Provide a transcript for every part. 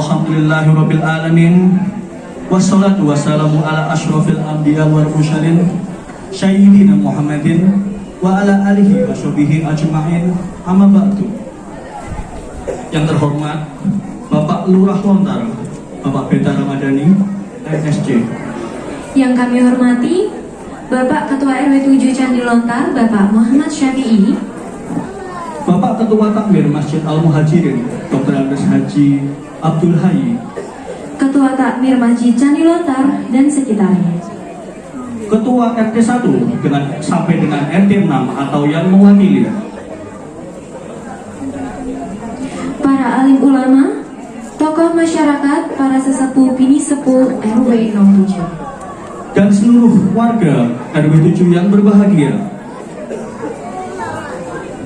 Alhamdulillahirabbil alamin. Wassalatu wassalamu ala asyrofil anbiya wal mursalin sayyidina Muhammadin wa ala alihi wa sahbihi ajma'in. Amma ba'du. Yang terhormat Bapak Lurah Lontar, Bapak Beta Ramadhani, MSC. Yang kami hormati Bapak Ketua RW 7 Candi Lontar, Bapak Muhammad Syafi'i. Bapak Ketua Takmir Masjid Al-Muhajirin, Dr. Andes Haji Abdul Hayy. Ketua Takmir Masjid Candi Lontar dan sekitarnya. Ketua RT 1 sampai dengan RT 6 atau yang mewakili. Para alim ulama, tokoh masyarakat, para sesepuh bini sepuh RW 07. Dan seluruh warga RW 7 yang berbahagia.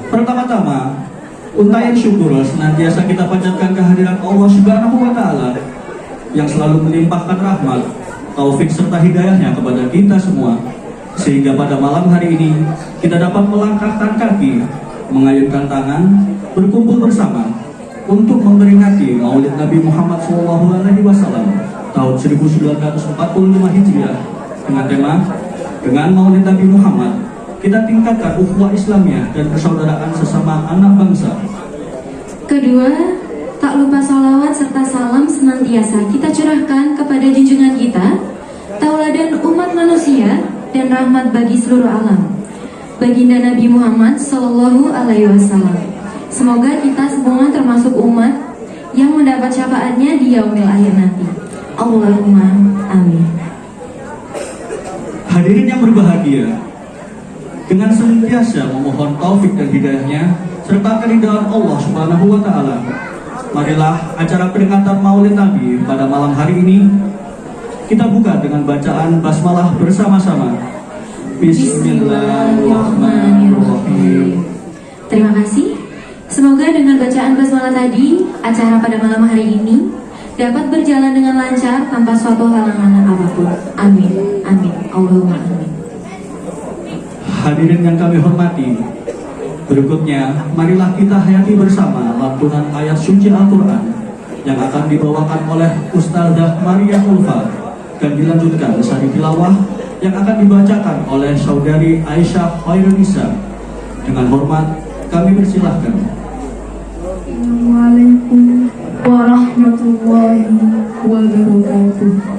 Pertama-tama, untayan syukur senantiasa kita panjatkan kehadiran Allah Subhanahu wa Ta'ala yang selalu melimpahkan rahmat, taufik serta hidayahnya kepada kita semua, sehingga pada malam hari ini kita dapat melangkahkan kaki, mengayunkan tangan, berkumpul bersama untuk memperingati Maulid Nabi Muhammad SAW tahun 1945 Hijriah dengan tema "Dengan Maulid Nabi Muhammad kita tingkatkan ukhuwah Islamiyah dan persaudaraan sesama anak bangsa." Kedua, tak lupa salawat serta salam senantiasa kita curahkan kepada junjungan kita, tauladan umat manusia dan rahmat bagi seluruh alam, baginda Nabi Muhammad Sallallahu Alaihi Wasallam. Semoga kita semua termasuk umat yang mendapat syafaatnya di yaumil akhir nanti. Allahumma amin. Hadirin yang berbahagia, dengan senantiasa memohon taufik dan hidayahnya serta keridhaan Allah Subhanahu wa Ta'ala, marilah acara peringatan Maulid Nabi pada malam hari ini kita buka dengan bacaan basmalah bersama-sama. Bismillahirrahmanirrahim. Terima kasih. Semoga dengan bacaan basmalah tadi, acara pada malam hari ini dapat berjalan dengan lancar tanpa suatu halangan apapun. Amin. Amin. Allahumma amin. Hadirin yang kami hormati, berikutnya marilah kita hayati bersama lantunan ayat suci Al-Quran yang akan dibawakan oleh Ustazah Maria Ulfa dan dilanjutkan sari tilawah yang akan dibacakan oleh Saudari Aisyah Khairunisa. Dengan hormat kami persilahkan. Assalamualaikum warahmatullahi wabarakatuh.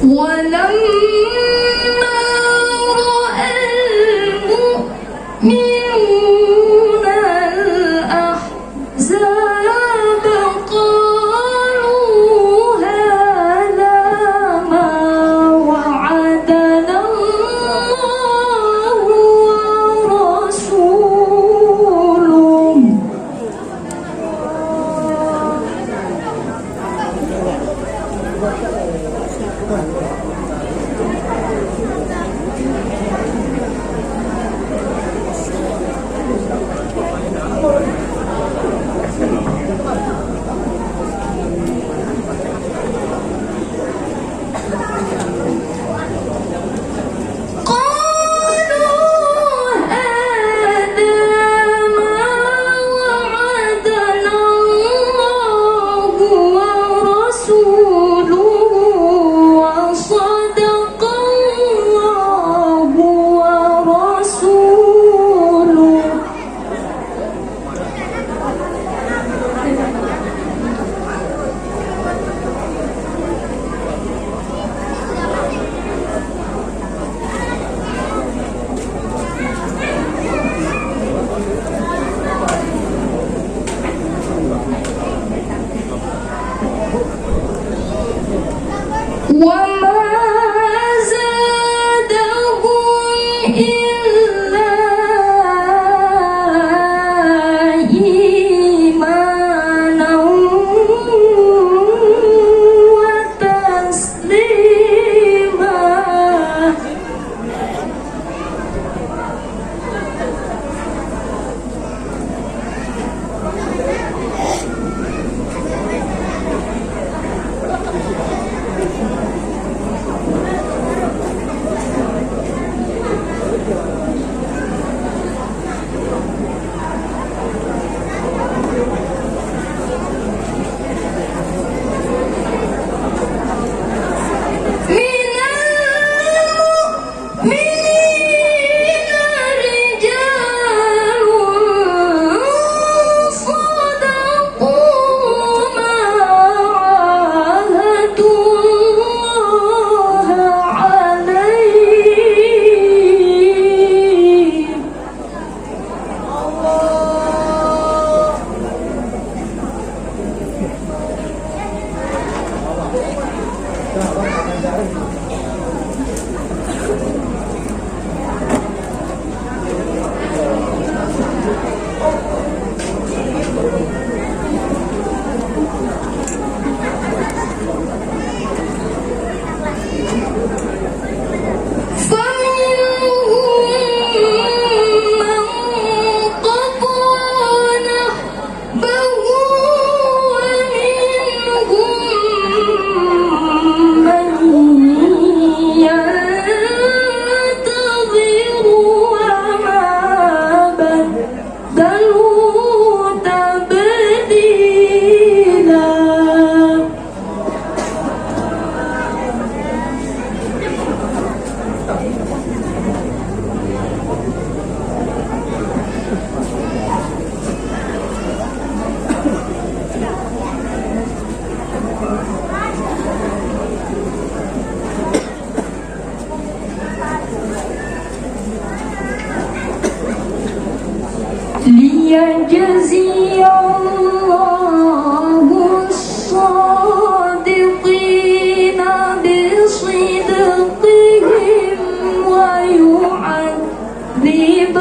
ولما رأى المؤمنون الأحزاب قالوا هذا ما وعدنا الله ورسوله ليجزي الله الصادقين بصدقهم ويعذب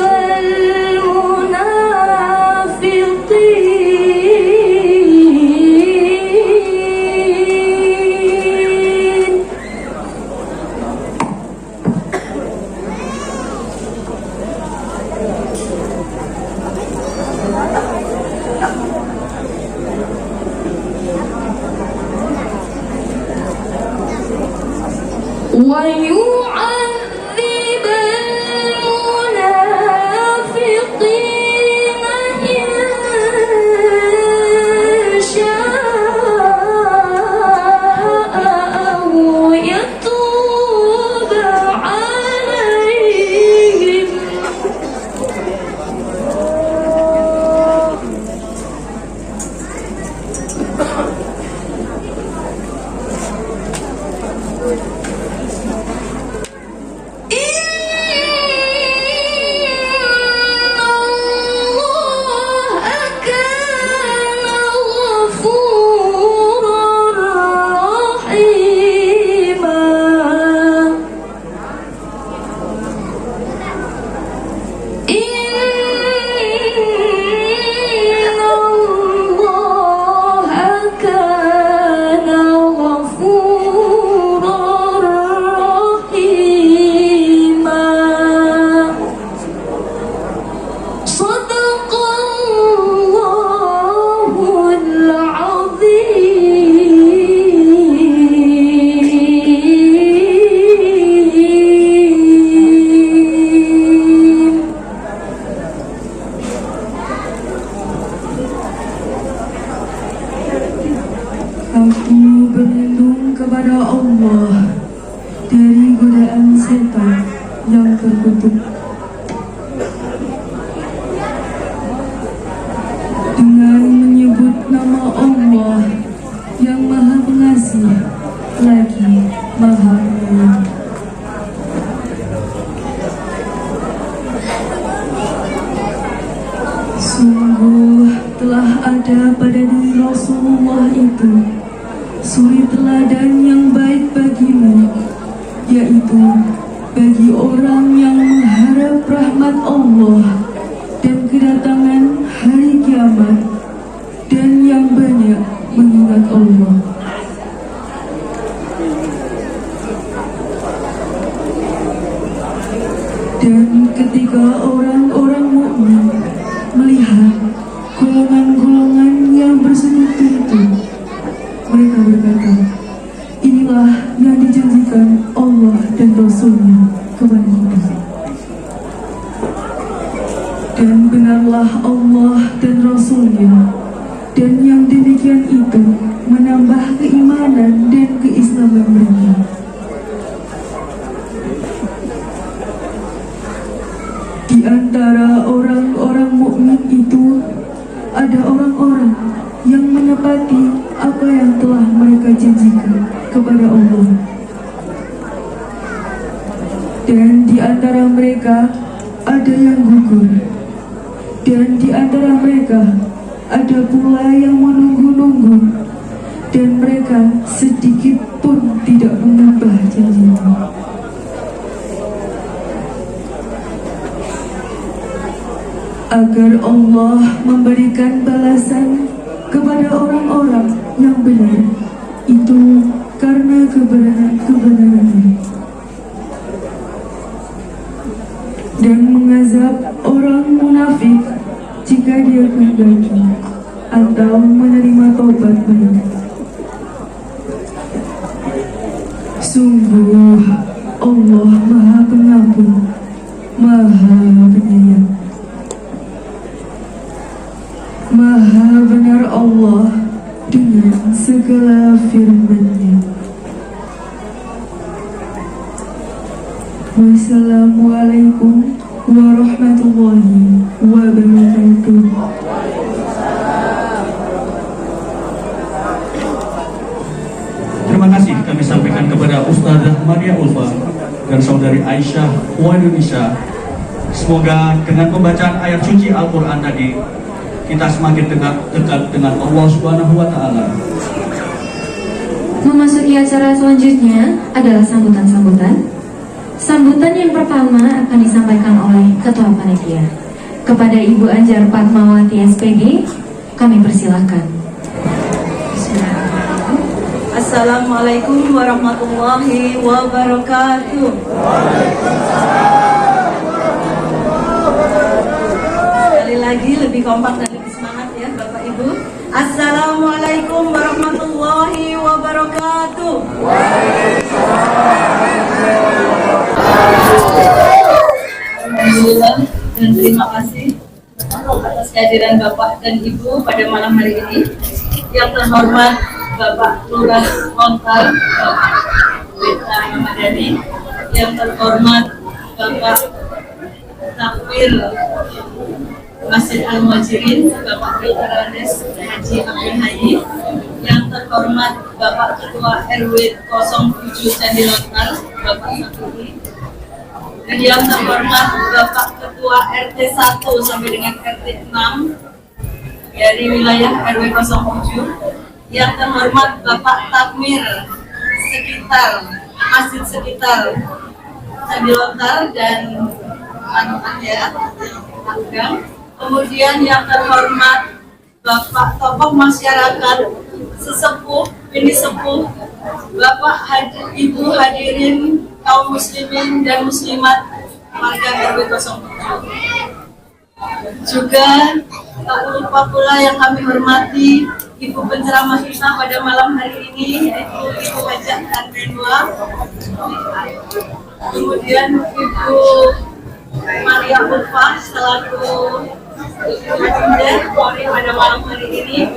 المنافقين. ويعذب المنافقين إن شاء أو يتوب عليهم. Aku berlindung kepada Allah dari godaan setan yang terkutuk. Dengan menyebut nama Allah yang Maha Pengasih lagi Maha Penyayang. Sungguh telah ada pada diri Rasulullah itu suri teladan yang baik bagimu, yaitu bagi orang yang mengharap rahmat Allah dan kedatangan hari kiamat, dan yang banyak mengingat Allah. Dan ketika orang-orang mukmin melihat golongan-golongan yang bersekutu itu, mereka berkata, inilah yang dijanjikan Allah dan Rasul-Nya kepada kita. Dan benarlah Allah dan Rasul-Nya, dan yang demikian itu menambah keimanan dan keislaman mereka. Di antara orang-orang mukmin itu ada orang-orang yang menepati apa yang telah mereka janjikan kepada Allah. Dan di antara mereka ada yang gugur, dan di antara mereka ada pula yang menunggu-nunggu, dan mereka sedikit pun tidak mengubah janjinya. Agar Allah memberikan balasan kepada orang-orang yang benar, itu karena kebenarannya, dan mengazab orang munafik jika dia kehendaki atau menerima taubat mereka. Sungguh Allah Maha Pengampun, Maha Penyayang. Maha benar Allah dengan segala firman-Nya. Wassalamualaikum warahmatullahi wabarakatuh. Terima kasih kami sampaikan kepada Ustazah Maria Ulfa dan Saudari Aisyah Wa Indonesia. Semoga dengan pembacaan ayat suci Al-Quran tadi kita semakin dekat dengan Allah Subhanahu wa Ta'ala. Memasuki acara selanjutnya adalah sambutan-sambutan. Sambutan yang pertama akan disampaikan oleh Ketua Panitia. Kepada Ibu Anjar Fatmawati SPG, kami persilahkan. Assalamualaikum warahmatullahi wabarakatuh. Sekali lagi lebih kompak dan lebih semangat ya Bapak Ibu. Assalamualaikum warahmatullahi wabarakatuh. Alhamdulillah dan terima kasih atas kehadiran Bapak dan Ibu pada malam hari ini. Yang terhormat Bapak Lurah Montal, Bapak Wita Ramadhani, yang terhormat Bapak Takmir Masjid Al-Muhajirin, Bapak Dr. Andes Haji Abdul Hayy, yang terhormat Bapak Ketua RW 07 Candi Lontar, Bapak Sakuri, dan yang terhormat Bapak Ketua RT 1 sampai dengan RT 6 dari wilayah RW 07, yang terhormat Bapak Takmir sekitar masjid sekitar Candi Lontar dan Anugerah, kemudian yang terhormat Bapak tokoh masyarakat sesepuh, ini sepuh, Bapak Ibu hadirin kaum muslimin dan muslimat warga RW 07. Juga tak lupa pula yang kami hormati Ibu penceramah kita pada malam hari ini, yaitu Ibu Hajah Anrenwa, kemudian Ibu Maria Ulfa selaku Adinda Polri pada malam hari ini,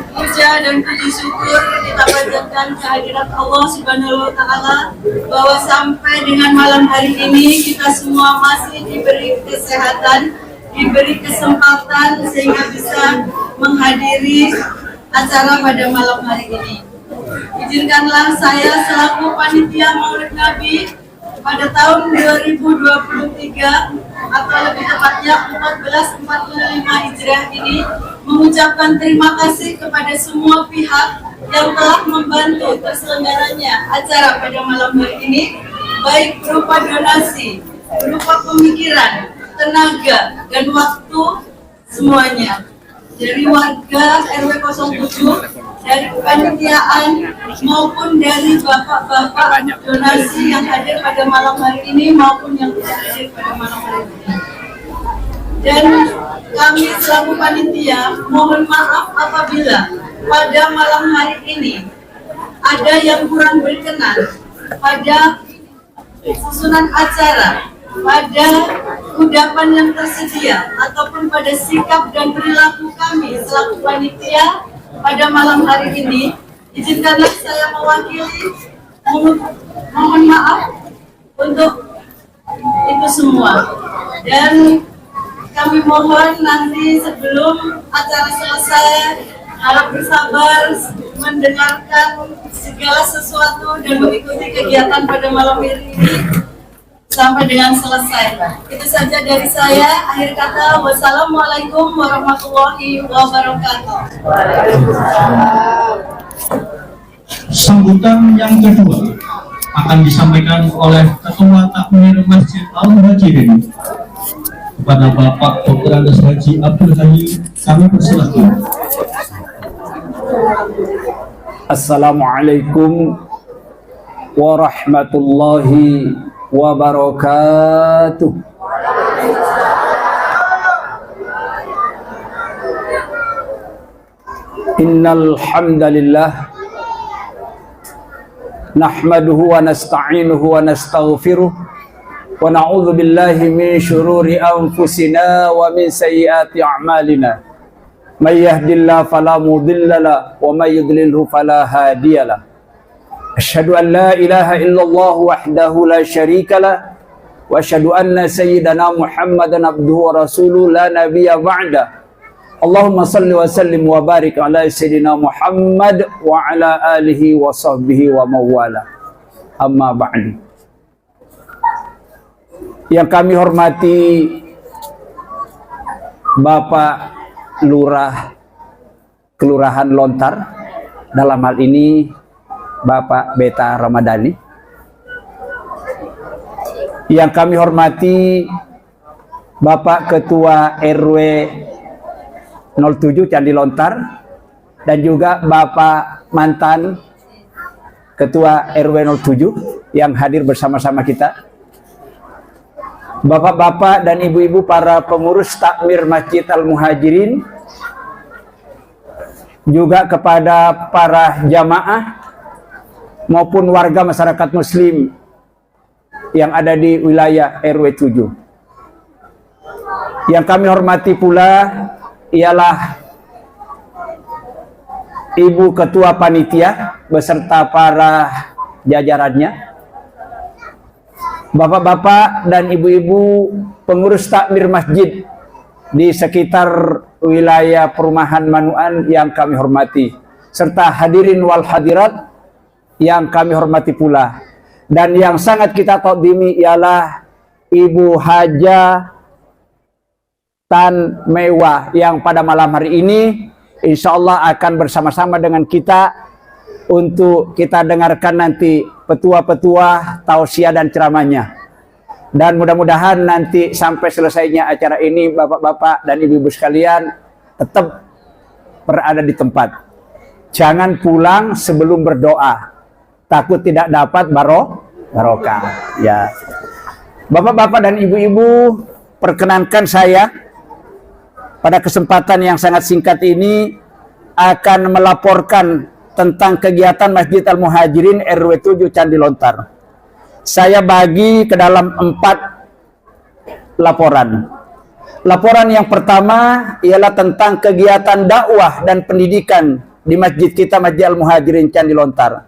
Ibu puja dan puji syukur kita panjatkan kehadirat Allah Subhanahu wa Ta'ala, bahwa sampai dengan malam hari ini kita semua masih diberi kesehatan, diberi kesempatan sehingga bisa menghadiri acara pada malam hari ini. Izinkanlah saya selaku panitia Maulid Nabi pada tahun 2023 atau lebih tepatnya 1445 Hijriah ini mengucapkan terima kasih kepada semua pihak yang telah membantu terselenggaranya acara pada malam hari ini, baik berupa donasi, berupa pemikiran, tenaga, dan waktu semuanya. Dari warga RW 07, dari kepanitiaan maupun dari bapak-bapak donasi yang hadir pada malam hari ini maupun yang tidak hadir pada malam hari ini. Dan kami selaku panitia mohon maaf apabila pada malam hari ini ada yang kurang berkenan pada susunan acara, pada udapan yang tersedia, ataupun pada sikap dan perilaku kami selaku panitia pada malam hari ini. Izinkanlah saya mewakili mohon maaf untuk itu semua, dan kami mohon nanti sebelum acara selesai harap bersabar mendengarkan segala sesuatu dan mengikuti kegiatan pada malam hari ini sampai dengan selesai. Itu saja dari saya. Akhir kata, wassalamualaikum warahmatullahi wabarakatuh. Sambutan yang kedua akan disampaikan oleh Ketua Takmir Masjid Al-Muhajirin kepada Bapak Dr. Andes Haji Abdul Haji. Kami persilahkan. Assalamualaikum warahmatullahi wabarakatuh. Innal hamdalillah nahmaduhu wa nasta'inuhu wa nastaghfiruh wa na'udzu billahi min syururi anfusina wa min sayyiati a'malina. May yahdihillahu fala mudilla lahu wa may yudlilhu fala hadiyalah. Asyhadu an la ilaha illallah wahdahu la syarika lah wa asyhadu anna sayyidana Muhammadan abduhu wa rasuluhu la nabiyya ba'da. Allahumma salli wa sallim wa barik ala sayyidina Muhammad wa ala alihi wa sahbihi wa mawala. Amma ba'du. Yang kami hormati Bapak Lurah Kelurahan Lontar, dalam hal ini Bapak Beta Ramadhani. Yang kami hormati Bapak Ketua RW 07 Candi Lontar, dan juga Bapak mantan Ketua RW 07 yang hadir bersama-sama kita. Bapak-bapak dan ibu-ibu para pengurus takmir Masjid Al-Muhajirin, juga kepada para jamaah maupun warga masyarakat muslim yang ada di wilayah RW 7. Yang kami hormati pula ialah Ibu Ketua Panitia beserta para jajarannya, bapak-bapak dan ibu-ibu pengurus takmir masjid di sekitar wilayah perumahan Manuan yang kami hormati, serta hadirin wal hadirat yang kami hormati pula. Dan yang sangat kita takdimi ialah Ibu Haja Tan Mewah yang pada malam hari ini insya Allah akan bersama-sama dengan kita untuk kita dengarkan nanti petua-petua, tausiah dan ceramahnya. Dan mudah-mudahan nanti sampai selesainya acara ini bapak-bapak dan ibu-ibu sekalian tetap berada di tempat. Jangan pulang sebelum berdoa, takut tidak dapat barokah. Ya, bapak-bapak dan ibu-ibu, perkenankan saya pada kesempatan yang sangat singkat ini akan melaporkan tentang kegiatan Masjid Al-Muhajirin RW 7 Candi Lontar. Saya bagi ke dalam 4 laporan. Laporan yang pertama ialah tentang kegiatan dakwah dan pendidikan di masjid kita, Masjid Al-Muhajirin Candi Lontar.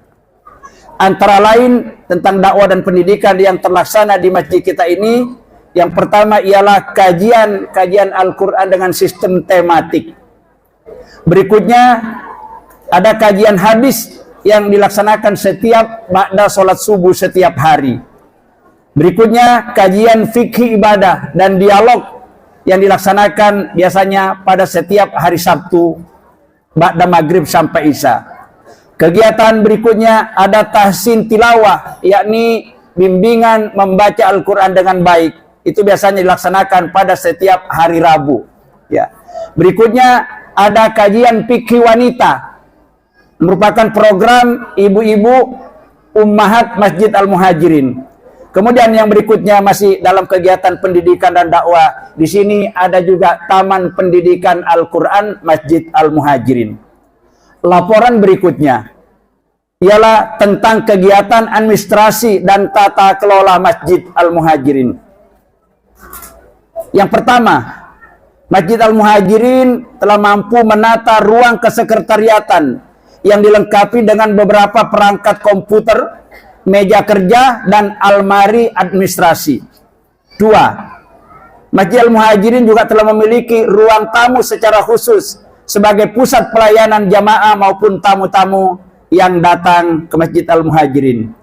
Antara lain tentang dakwah dan pendidikan yang terlaksana di masjid kita ini, yang pertama ialah kajian Al-Quran dengan sistem tematik. Berikutnya ada kajian hadis yang dilaksanakan setiap ba'da sholat subuh setiap hari. Berikutnya kajian fikih ibadah dan dialog yang dilaksanakan biasanya pada setiap hari Sabtu ba'da maghrib sampai isya. Kegiatan berikutnya ada tahsin tilawah, yakni bimbingan membaca Al-Quran dengan baik. Itu biasanya dilaksanakan pada setiap hari Rabu. Ya. Berikutnya ada kajian fikih wanita, merupakan program ibu-ibu ummahat Masjid Al-Muhajirin. Kemudian yang berikutnya masih dalam kegiatan pendidikan dan dakwah. Di sini ada juga Taman Pendidikan Al-Quran Masjid Al-Muhajirin. Laporan berikutnya ialah tentang kegiatan administrasi dan tata kelola Masjid Al-Muhajirin. Yang pertama, Masjid Al-Muhajirin telah mampu menata ruang kesekretariatan yang dilengkapi dengan beberapa perangkat komputer, meja kerja, dan almari administrasi. 2. Masjid Al-Muhajirin juga telah memiliki ruang tamu secara khusus sebagai pusat pelayanan jamaah maupun tamu-tamu yang datang ke Masjid Al-Muhajirin.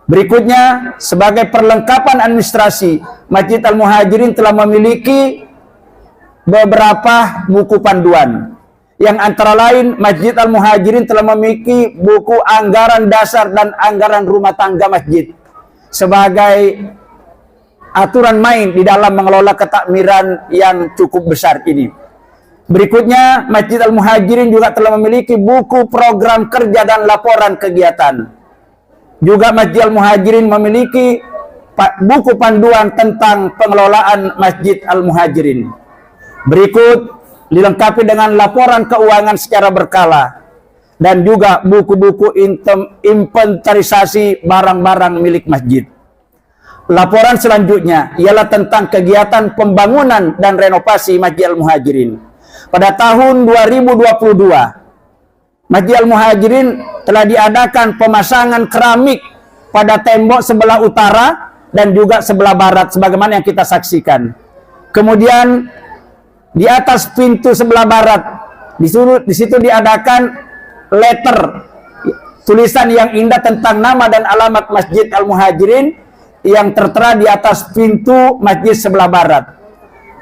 Berikutnya, sebagai perlengkapan administrasi, Masjid Al-Muhajirin telah memiliki beberapa buku panduan. Yang antara lain, Masjid Al-Muhajirin telah memiliki buku anggaran dasar dan anggaran rumah tangga masjid sebagai aturan main di dalam mengelola ketakmiran yang cukup besar ini. Berikutnya, Masjid Al-Muhajirin juga telah memiliki buku program kerja dan laporan kegiatan. Juga Masjid Al-Muhajirin memiliki buku panduan tentang pengelolaan Masjid Al-Muhajirin. Berikut dilengkapi dengan laporan keuangan secara berkala dan juga buku-buku inventarisasi barang-barang milik masjid. Laporan selanjutnya ialah tentang kegiatan pembangunan dan renovasi Masjid Al-Muhajirin. Pada tahun 2022, Masjid Al-Muhajirin telah diadakan pemasangan keramik pada tembok sebelah utara dan juga sebelah barat sebagaimana yang kita saksikan. Kemudian di atas pintu sebelah barat di situ diadakan letter, tulisan yang indah tentang nama dan alamat Masjid Al-Muhajirin yang tertera di atas pintu masjid sebelah barat.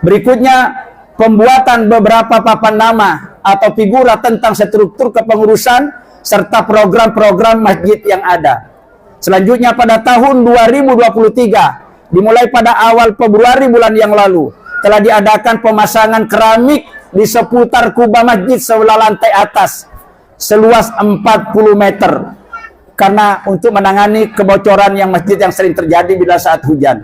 Berikutnya pembuatan beberapa papan nama atau figura tentang struktur kepengurusan serta program-program masjid yang ada. Selanjutnya pada tahun 2023, dimulai pada awal Februari bulan yang lalu, telah diadakan pemasangan keramik di seputar kubah masjid sebelah lantai atas seluas 40 meter karena untuk menangani kebocoran yang masjid yang sering terjadi bila saat hujan.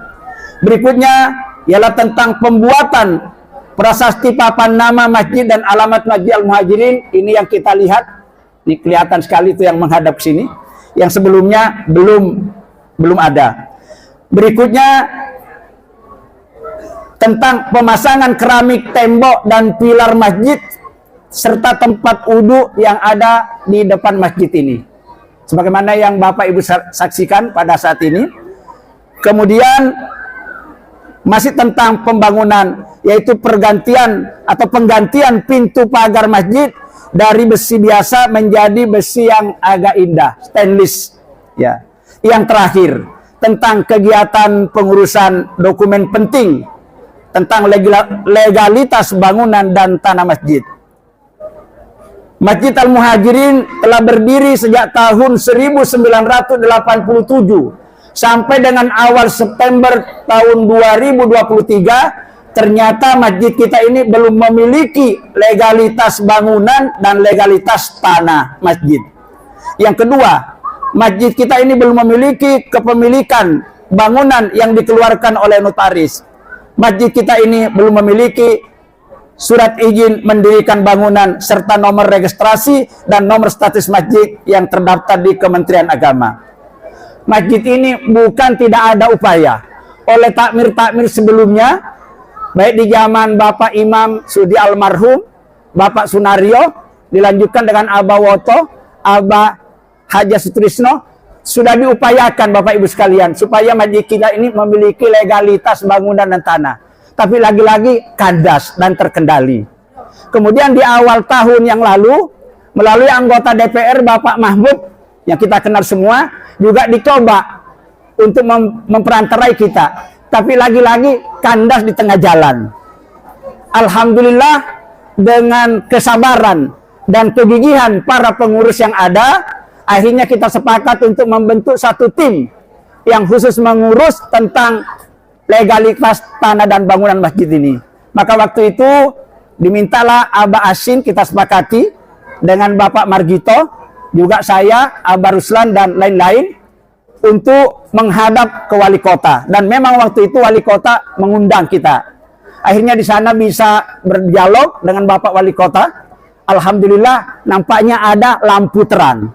Berikutnya ialah tentang pembuatan prasasti papan nama masjid dan alamat Masjid Al-Muhajirin. Ini yang kita lihat, ini kelihatan sekali itu yang menghadap sini, yang sebelumnya belum ada. Berikutnya tentang pemasangan keramik tembok dan pilar masjid serta tempat wudhu yang ada di depan masjid ini, sebagaimana yang Bapak Ibu saksikan pada saat ini. Kemudian masih tentang pembangunan, yaitu penggantian pintu pagar masjid dari besi biasa menjadi besi yang agak indah, stainless. Ya. Yang terakhir tentang kegiatan pengurusan dokumen penting tentang legalitas bangunan dan tanah masjid. Masjid Al-Muhajirin telah berdiri sejak tahun 1987 sampai dengan awal September tahun 2023. Ternyata masjid kita ini belum memiliki legalitas bangunan dan legalitas tanah masjid. Yang kedua, masjid kita ini belum memiliki kepemilikan bangunan yang dikeluarkan oleh notaris. Masjid kita ini belum memiliki surat izin mendirikan bangunan serta nomor registrasi dan nomor status masjid yang terdaftar di Kementerian Agama. Masjid ini bukan tidak ada upaya oleh takmir-takmir sebelumnya, baik di zaman Bapak Imam Sudi almarhum, Bapak Sunario, dilanjutkan dengan Aba Woto, Aba Haja Sutrisno, sudah diupayakan Bapak Ibu sekalian supaya masjid kita ini memiliki legalitas bangunan dan tanah. Tapi lagi-lagi kandas dan terkendali. Kemudian di awal tahun yang lalu, melalui anggota DPR Bapak Mahmud, yang kita kenal semua, juga dicoba untuk memperantarai kita. Tapi lagi-lagi kandas di tengah jalan. Alhamdulillah, dengan kesabaran dan kegigihan para pengurus yang ada, akhirnya kita sepakat untuk membentuk satu tim yang khusus mengurus tentang legalitas tanah dan bangunan masjid ini. Maka waktu itu dimintalah Aba Asin, kita sepakati dengan Bapak Margito, juga saya, Aba Ruslan dan lain-lain, untuk menghadap ke wali kota. Dan memang waktu itu wali kota mengundang kita. Akhirnya di sana bisa berdialog dengan Bapak wali kota. Alhamdulillah nampaknya ada lampu terang.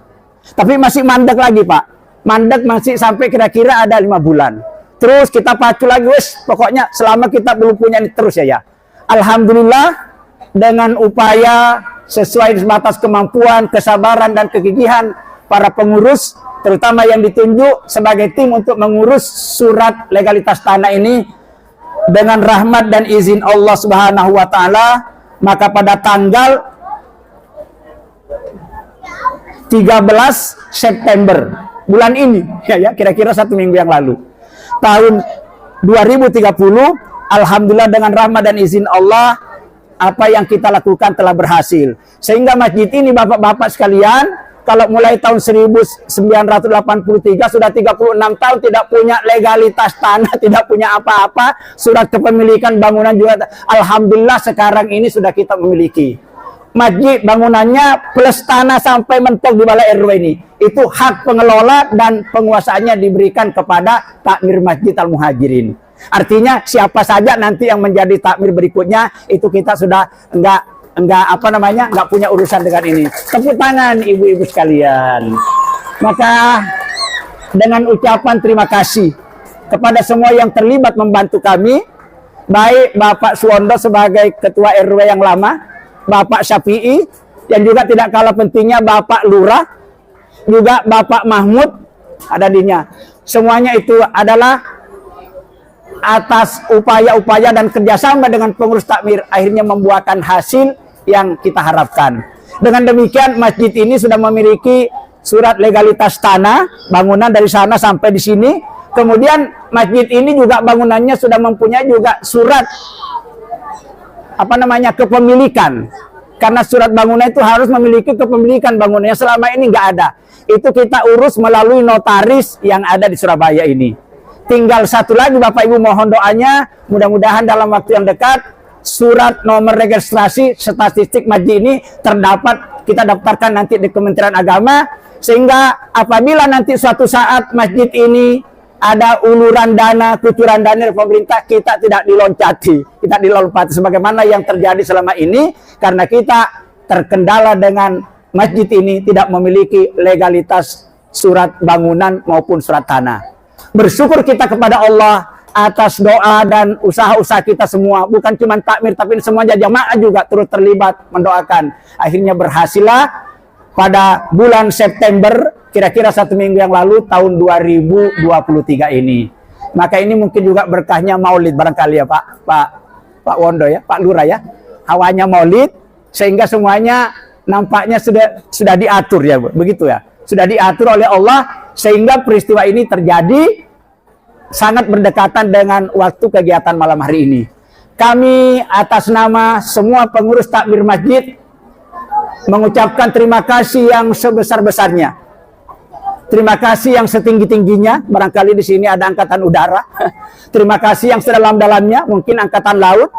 Tapi masih mandek lagi Pak. Mandek masih sampai kira-kira ada 5 bulan. Terus kita pacu lagi, wes pokoknya selama kita belum punya ini terus ya. Alhamdulillah dengan upaya sesuai sebatas kemampuan, kesabaran dan kegigihan para pengurus, terutama yang ditunjuk sebagai tim untuk mengurus surat legalitas tanah ini, dengan rahmat dan izin Allah Subhanahu wa taala, maka pada tanggal 13 September bulan ini ya kira-kira 1 minggu yang lalu tahun 2030, alhamdulillah dengan rahmat dan izin Allah, apa yang kita lakukan telah berhasil. Sehingga masjid ini Bapak-bapak sekalian, kalau mulai tahun 1983 sudah 36 tahun tidak punya legalitas tanah, tidak punya apa-apa, surat kepemilikan bangunan juga. Alhamdulillah sekarang ini sudah kita memiliki. Masjid bangunannya plus tanah sampai mentok di balai RW ini. Itu hak pengelola dan penguasaannya diberikan kepada takmir Masjid Al-Muhajirin. Artinya siapa saja nanti yang menjadi takmir berikutnya itu kita sudah enggak punya urusan dengan ini. Tepuk tangan ibu-ibu sekalian. Maka dengan ucapan terima kasih kepada semua yang terlibat membantu kami, baik Bapak Suwondo sebagai ketua RW yang lama, Bapak Syafi'i, yang juga tidak kalah pentingnya Bapak Lurah, juga Bapak Mahmud ada dinya. Semuanya itu adalah atas upaya-upaya dan kerjasama dengan pengurus takmir, akhirnya membuahkan hasil yang kita harapkan. Dengan demikian masjid ini sudah memiliki surat legalitas tanah, bangunan dari sana sampai di sini. Kemudian masjid ini juga bangunannya sudah mempunyai juga surat kepemilikan. Karena surat bangunan itu harus memiliki kepemilikan bangunannya, selama ini nggak ada. Itu kita urus melalui notaris yang ada di Surabaya ini. Tinggal satu lagi Bapak Ibu, mohon doanya, mudah-mudahan dalam waktu yang dekat surat nomor registrasi statistik masjid ini terdapat, kita daftarkan nanti di Kementerian Agama, sehingga apabila nanti suatu saat masjid ini ada uluran dana, kucuran dana dari pemerintah, kita tidak diloncati, tidak dilompati sebagaimana yang terjadi selama ini, karena kita terkendala dengan masjid ini tidak memiliki legalitas surat bangunan maupun surat tanah. Bersyukur kita kepada Allah atas doa dan usaha-usaha kita semua, bukan cuma takmir tapi semuanya jamaah juga turut terlibat mendoakan. Akhirnya berhasillah pada bulan September, kira-kira 1 minggu yang lalu tahun 2023 ini. Maka ini mungkin juga berkahnya maulid barangkali ya Pak Wondo ya, Pak Lurah ya. Hawanya maulid sehingga semuanya nampaknya sudah diatur ya, begitu ya. Sudah diatur oleh Allah sehingga peristiwa ini terjadi sangat berdekatan dengan waktu kegiatan malam hari ini. Kami atas nama semua pengurus takmir masjid mengucapkan terima kasih yang sebesar-besarnya. Terima kasih yang setinggi-tingginya, barangkali di sini ada angkatan udara. Terima kasih yang sedalam-dalamnya, mungkin angkatan laut.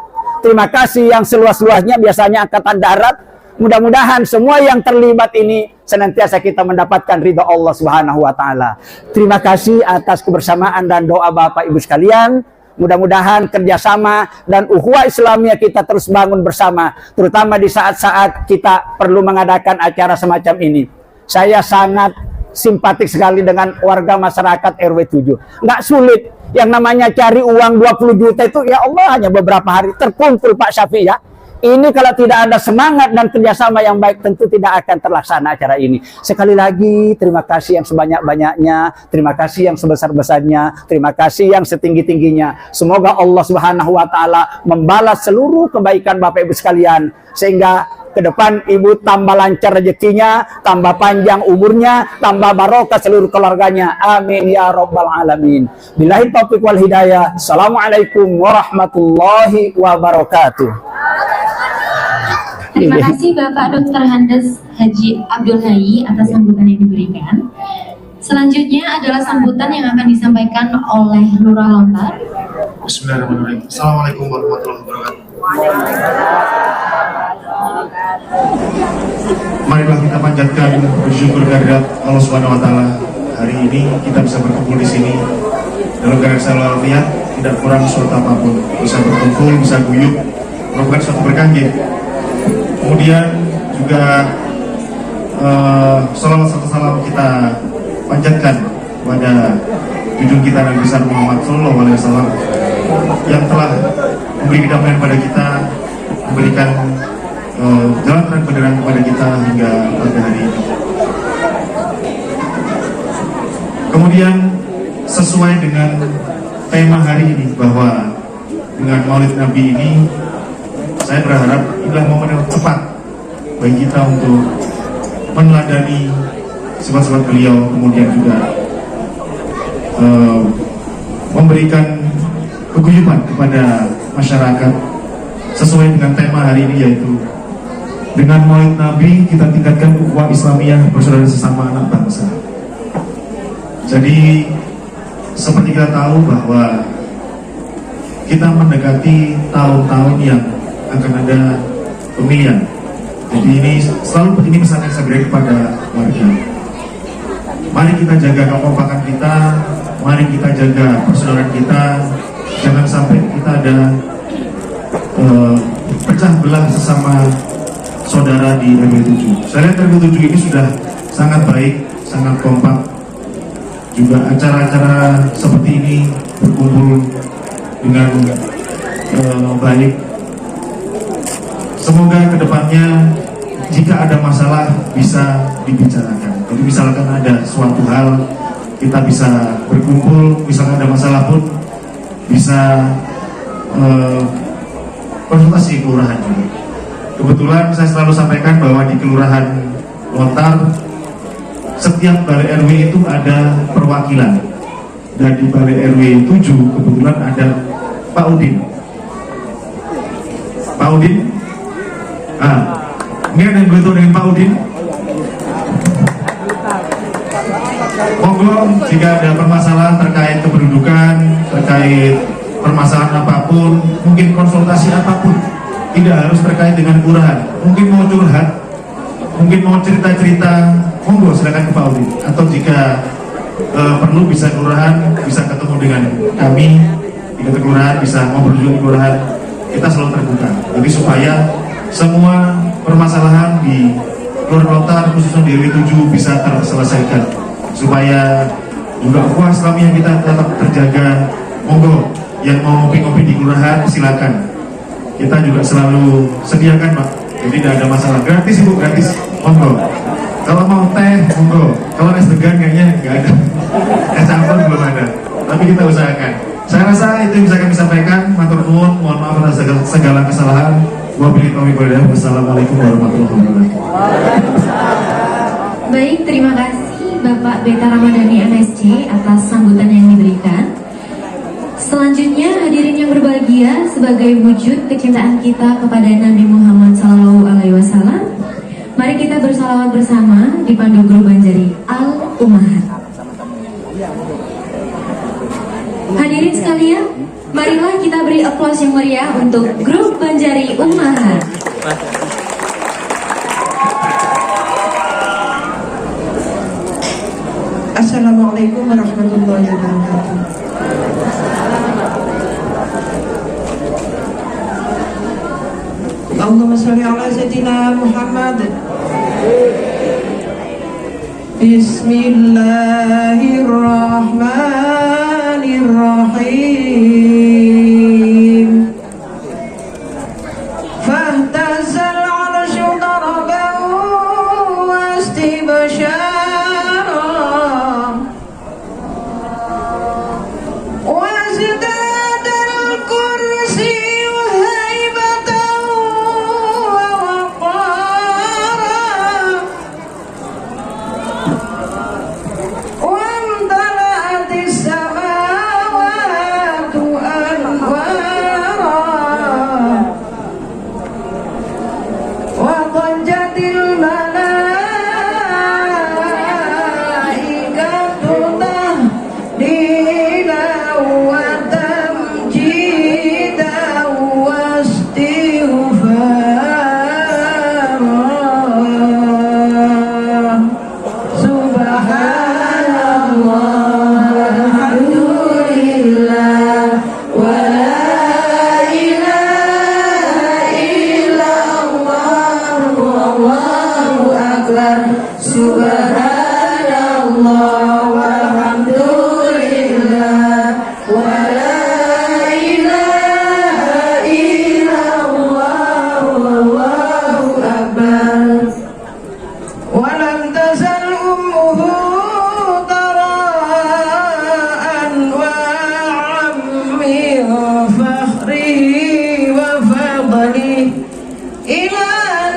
Terima kasih yang seluas-luasnya, biasanya angkatan darat. Mudah-mudahan semua yang terlibat ini senantiasa kita mendapatkan ridha Allah Subhanahu wa taala. Terima kasih atas kebersamaan dan doa Bapak Ibu sekalian. Mudah-mudahan kerjasama dan ukhuwah Islamiyah kita terus bangun bersama, terutama di saat-saat kita perlu mengadakan acara semacam ini. Saya sangat simpatik sekali dengan warga masyarakat RW 7. Nggak sulit. Yang namanya cari uang 20 juta itu ya Allah hanya beberapa hari terkumpul Pak Syafi'i ya. Ini kalau tidak ada semangat dan kerjasama yang baik, tentu tidak akan terlaksana acara ini. Sekali lagi, terima kasih yang sebanyak-banyaknya, terima kasih yang sebesar-besarnya, terima kasih yang setinggi-tingginya. Semoga Allah Subhanahu wa Ta'ala membalas seluruh kebaikan Bapak Ibu sekalian, sehingga ke depan Ibu tambah lancar rezekinya, tambah panjang umurnya, tambah barokah seluruh keluarganya. Amin ya rabbal alamin. Billahi taufiq wal hidayah. Assalamualaikum warahmatullahi wabarakatuh. Terima kasih Bapak Dr. Handes Haji Abdul Hayy atas sambutan yang diberikan. Selanjutnya adalah sambutan yang akan disampaikan oleh Lurah Lontar. Bismillahirrahmanirrahim. Assalamualaikum warahmatullahi wabarakatuh. Marilah kita panjatkan bersyukur kehadirat Allah Subhanahu wa Ta'ala. Hari ini kita bisa berkumpul di sini dalam keadaan sehat walafiat, tidak kurang suatu apapun. Bisa berkumpul, bisa guyup, merupakan suatu berkah. Kemudian juga salawat serta salam kita panjatkan kepada junjungan kita Nabi besar Muhammad Sallallahu Alaihi Wasallam yang telah memberi kedamaian pada kita, memberikan jalan terang benderang kepada kita hingga pada hari ini. Kemudian sesuai dengan tema hari ini, bahwa dengan Maulid Nabi ini, saya berharap inilah momen yang tepat bagi kita untuk meneladani sifat-sifat beliau, kemudian juga memberikan keguyuban kepada masyarakat sesuai dengan tema hari ini, yaitu dengan Maulid Nabi kita tingkatkan ukhuwah Islamiyah bersaudara sesama anak bangsa. Jadi seperti kita tahu bahwa kita mendekati tahun-tahun yang akan ada pemilihan. Jadi ini selalu ini pesan yang saya berikan kepada warga. Mari kita jaga kekompakan kita, mari kita jaga persaudaraan kita, jangan sampai kita ada pecah belah sesama saudara di RW 7. Saya lihat RW 7 ini sudah sangat baik, sangat kompak. Juga acara-acara seperti ini berkumpul dengan baik. Semoga kedepannya jika ada masalah bisa dibicarakan. Jadi misalkan ada suatu hal, kita bisa berkumpul, misalkan ada masalah pun bisa konsultasi kelurahan juga. Kebetulan saya selalu sampaikan bahwa di Kelurahan Lontar setiap balai RW itu ada perwakilan, dan di balai RW 7 kebetulan ada Pak Udin. Pak Udin, ini ada yang beritahu dengan Pak Udin. Monggo jika ada permasalahan terkait kependudukan, terkait permasalahan apapun, mungkin konsultasi apapun, tidak harus terkait dengan kelurahan. Mungkin mau curhat, mungkin mau cerita-cerita, monggo silakan ke Pak Udin. Atau jika perlu bisa kelurahan, bisa ketemu dengan kami di kelurahan, bisa ngobrol juga di kelurahan. Kita selalu terbuka. Jadi supaya semua permasalahan di Kelurahan Lontar khususnya di RW 7 bisa terselesaikan, supaya juga ukhuwah Islamiyah kita tetap terjaga. Monggo yang mau ngopi-ngopi di kelurahan silakan. Kita juga selalu sediakan, Pak. Jadi tidak ada masalah. Gratis Ibu, gratis. Monggo. Kalau mau teh, monggo. Kalau es degan kayaknya nggak ada. Es campur belum ada. Tapi kita usahakan. Saya rasa itu yang bisa kami sampaikan. Matur nuwun, mohon maaf atas segala kesalahan. Wassalamualaikum warahmatullahi wabarakatuh. Baik, terima kasih Bapak Beta Ramadhani MSc atas sambutan yang diberikan. Selanjutnya hadirin yang berbahagia, sebagai wujud kecintaan kita kepada Nabi Muhammad SAW, mari kita bersalawat bersama dipandu Guru Banjari Al-Ummahat. Hadirin sekalian, marilah kita beri aplaus yang meriah untuk Grup Banjari Ummahat. Assalamualaikum warahmatullahi wabarakatuh. Allahumma sholli ala sayyidina Muhammad. Bismillahirrahmanirrahim. بشارا وازداد الكرسي هيبة ووقارا وامتلأت السماوات أنوارا وضجت الملائكة تهديدا وتمجيدا واستغفارا سبحان الله الحمد لله ولا إله إلا الله والله أكبر سبحان الله والحمد لله ولا إله إلا الله والله أكبر ولم تزل أمه ضراء أنواعا من فخره وفضله إلى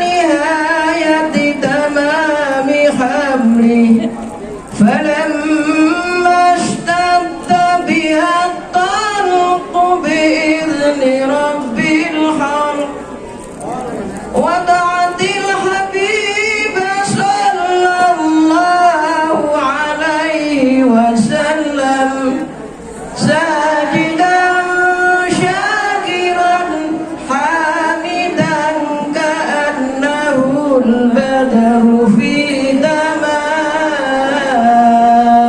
نهاية تمام حمله فلما اشتد بها الطلق بإذن رب الحق وضعت الحبيب صلى الله عليه وسلم ساجدا شاكرا حامدا كأنه البدر في تمام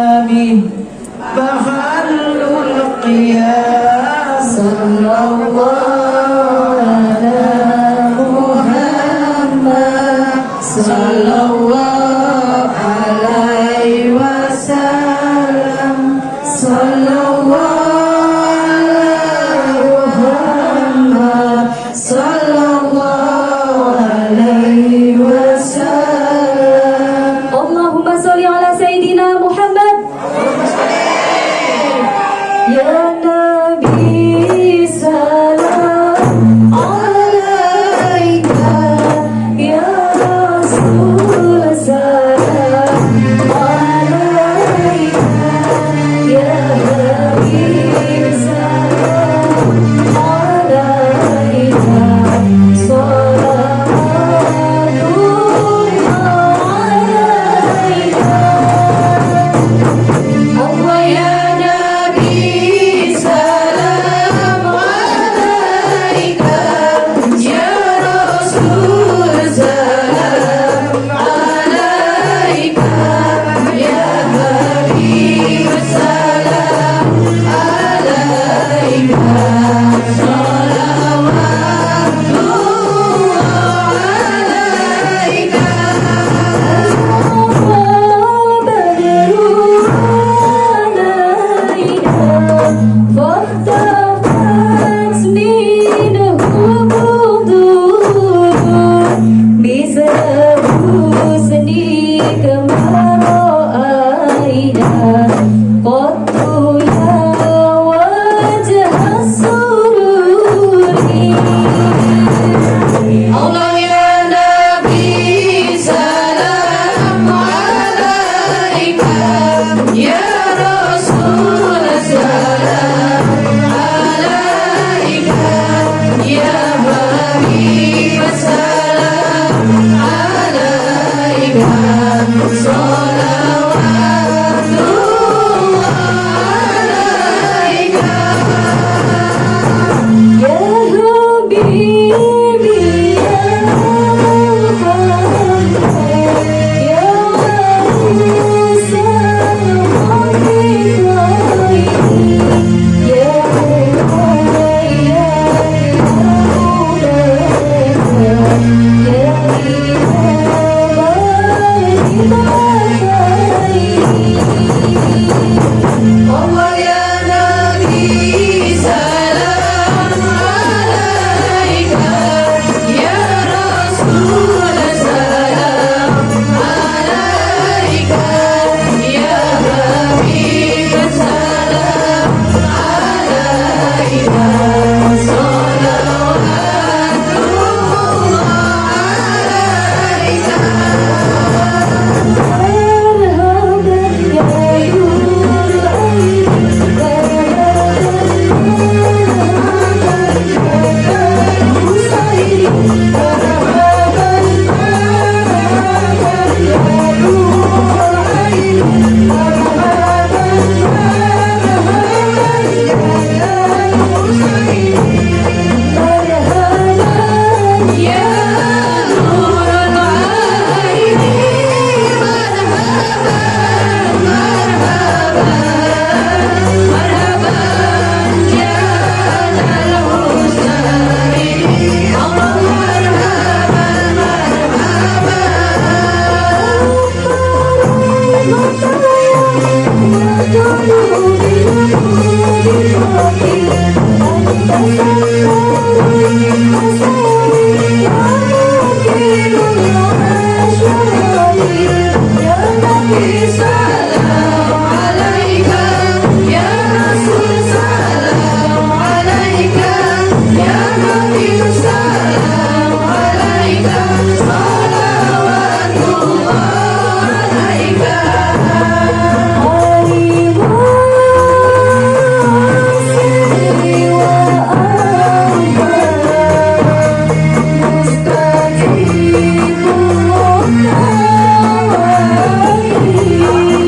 Mustajibun da'wati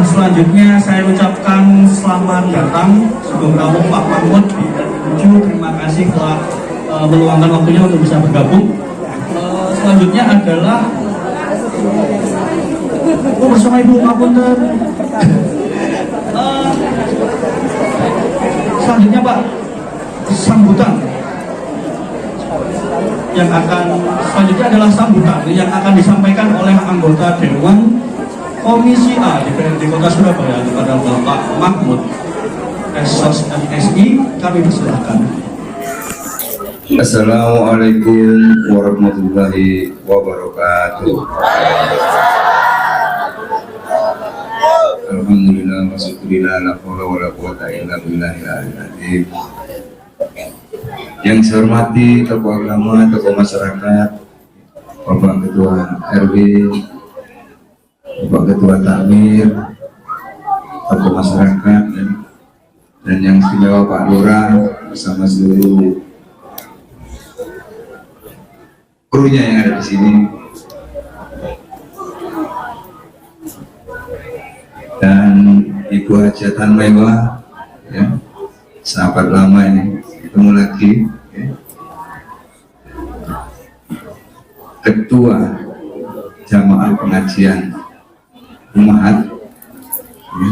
Selanjutnya saya ucapkan selamat datang Sugeng Prabu Pak Mahmud di R7. Terima kasih telah meluangkan waktunya untuk bisa bergabung. Selanjutnya adalah bersama Ibu Mapunten. Selanjutnya Pak, sambutan yang akan selanjutnya adalah sambutan yang akan disampaikan oleh anggota Dewan Komisi A DPRD Kota Surabaya kepada Bapak Mahmud SOS MSI. Kami persilahkan. Assalamualaikum warahmatullahi wabarakatuh. Alhamdulillah wa syukurillah la haula wala quwata illa billahil aliyil azim. Yang saya hormati tokoh agama, tokoh masyarakat, Bapak Ketua RW, Bapak Ketua Takmir, tokoh masyarakat, dan yang istimewa Pak Lurah bersama seluruh krunya yang ada di sini, dan Ibu Hajatan Mewah, ya, sahabat lama ini, ketemu lagi, ya. Ketua Jamaah Pengajian Umahat, ya.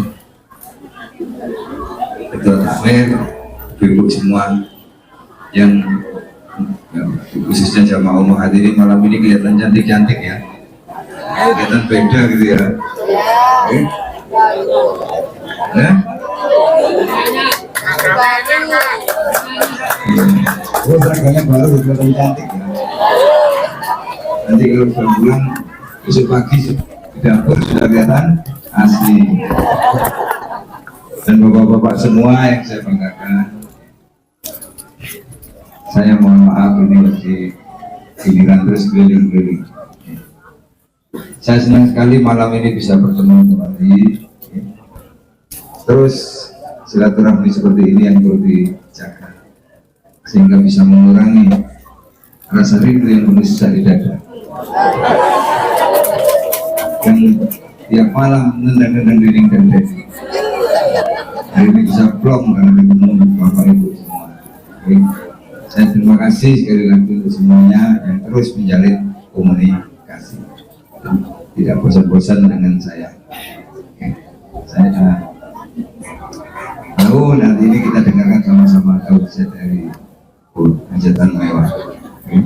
Ketua Takmir, ibu semua yang ya, khususnya Jamaah Umahat ini malam ini kelihatan cantik-cantik ya, kelihatan beda gitu ya. Ya? Oh, seragamnya baru kelihatan cantik ya. Nanti kalau pulang besok pagi di dapur sudah kelihatan asli. Dan bapak-bapak semua yang saya banggakan, saya mohon maaf ini lagi giliran terus keliling-keliling. Saya senang sekali malam ini bisa bertemu kembali. Terus silaturahmi seperti ini yang perlu dijaga sehingga bisa mengurangi rasa rindu yang menyisa di dada. Dan tiap malam nendang-nendang dinding dan dinding. Hari ini bisa plong karena ketemu Bapak Ibu semua. Oke. Saya terima kasih sekali lagi untuk semuanya yang terus menjalin komunikasi, tidak bosan-bosan dengan saya. Oke. Saya tahu nanti ini kita dengarkan sama-sama tausiah dari Hajatan Mewah. Oke.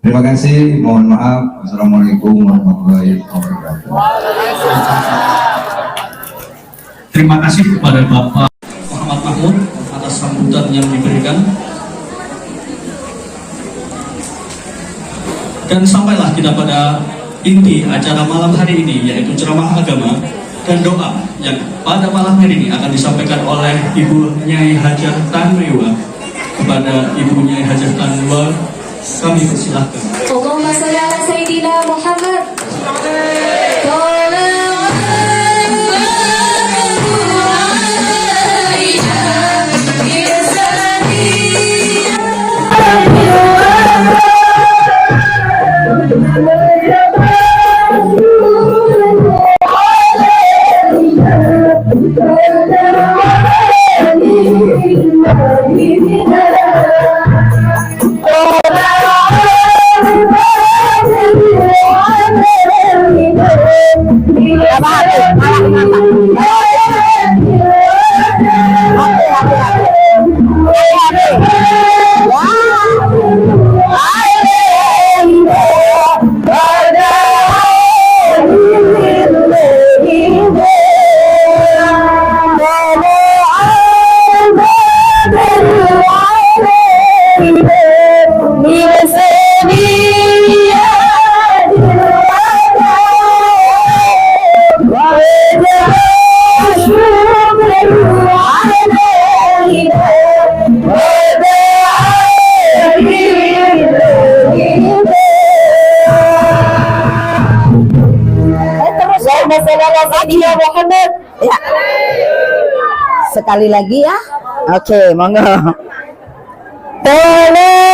Terima kasih, mohon maaf. Wassalamualaikum warahmatullahi wabarakatuh. Terima kasih kepada Bapak Muhammad Mahmud atas sambutan yang diberikan. Dan sampailah kita pada inti acara malam hari ini, yaitu ceramah agama dan doa yang pada malam hari ini akan disampaikan oleh Ibu Nyai Hajah Tanmewa. Kepada Ibu Nyai Hajah Tanmewa kami persilahkan. Allahumma shalli ala Sayyidina Muhammad. Muhammad. Ya. Sekali lagi ya. Oke, monggo. Tolong